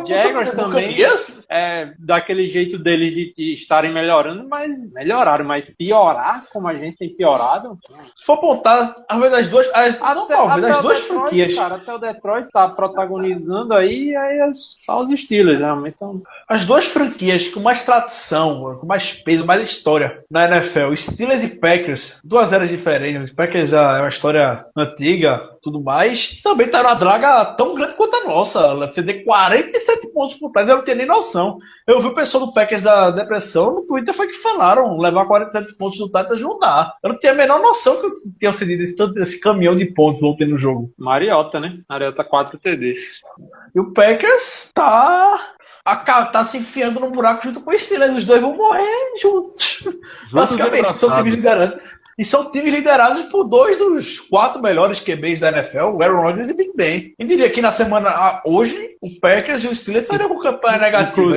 Jaguars também. Daquele jeito deles de estarem melhorando, mas melhoraram. Mas piorar, como a gente tem piorado. Se for apontar, das duas franquias. Cara, até o Detroit tá protagonizando aí só os Steelers, realmente. Então... As duas franquias com mais tradição, com mais peso, mais história na NFL, Steelers e Packers, 2 eras diferentes. Os Packers é uma história antiga, tudo mais. Também tá numa draga tão grande quanto a nossa. Você deu 47 pontos por trás, eu não tinha nem noção. Eu vi o pessoal do Packers da depressão no Twitter, foi que falaram, levar 47 pontos do Titans não dá. Eu não tinha a menor noção que eu tinha cedido esse caminhão de pontos ontem no jogo. Mariota, né? Mariota 4 TDs. E o Packers tá se enfiando no buraco junto com o Steelers. Os dois vão morrer juntos. Basicamente, são times liderados. E são times liderados por 2 dos 4 melhores QBs da NFL, o Aaron Rodgers e Big Ben. Eu diria que na semana hoje, o Packers e o Steelers estariam com campanha negativa.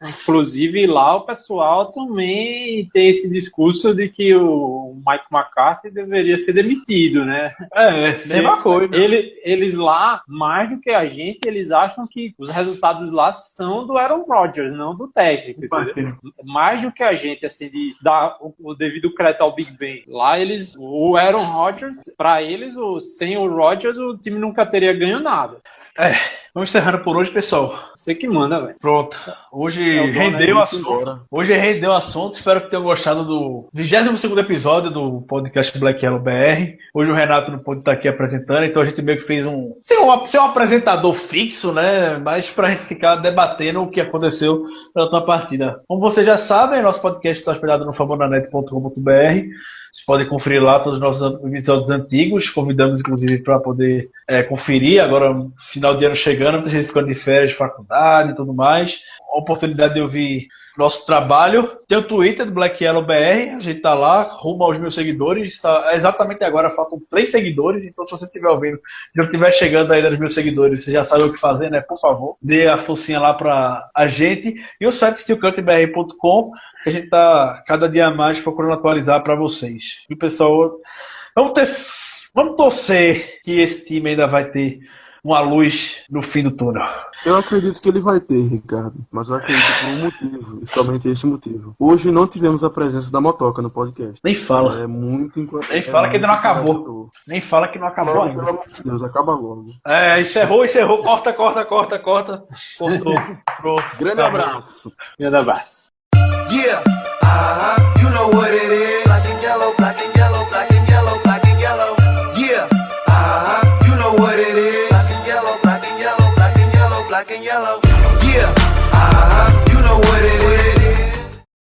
Inclusive lá o pessoal também tem esse discurso de que o Mike McCarthy deveria ser demitido, né? Mesma coisa. Eles lá, mais do que a gente, eles acham que os resultados lá são do Aaron Rodgers, não do técnico. Mais do que a gente, assim, de dar o devido crédito ao Big Ben. Lá o Aaron Rodgers, pra eles, sem o Rodgers, o time nunca teria ganho nada. Vamos encerrando por hoje, pessoal. Você que manda, velho. Pronto. Hoje rendeu o assunto. Hoje rendeu o assunto. Espero que tenham gostado do 22º episódio do podcast Black Yellow BR. Hoje o Renato não pôde estar aqui apresentando, então a gente meio que fez ser um apresentador fixo, né? Mas pra gente ficar debatendo o que aconteceu na partida. Como vocês já sabem, nosso podcast está hospedado no fambonanet.com.br. Vocês podem conferir lá todos os nossos episódios antigos. Convidamos, inclusive, para poder conferir. Agora, final de ano chegando. chegando, muita gente ficando de férias de faculdade e tudo mais. A oportunidade de eu ver nosso trabalho. Tem o Twitter do Black Yellow BR, a gente tá lá, rumo aos 1.000 seguidores. Exatamente agora faltam 3 seguidores, então se você estiver ouvindo e não estiver chegando ainda nos 1.000 seguidores, você já sabe o que fazer, né? Por favor, dê a forcinha lá pra a gente. E o site steelcutbr.com, que a gente tá cada dia mais procurando atualizar para vocês. E o pessoal, vamos torcer que esse time ainda vai ter uma luz no fim do túnel. Eu acredito que ele vai ter, Ricardo, mas eu acredito por um motivo, e somente esse motivo. Hoje não tivemos a presença da Motoca no podcast. Nem fala. É muito importante. Nem fala que ainda não acabou. Nem fala que não acabou ainda. Pelo amor de Deus, acaba logo. Encerrou. Corta. Cortou. Pronto. Grande abraço. Grande abraço. Yeah, you know what it is. Black and yellow, black and yellow, black and yellow, black and yellow. Yeah, you know what it is. Black and yellow, black and yellow, black and yellow, black and yellow. Yeah, you know what it is.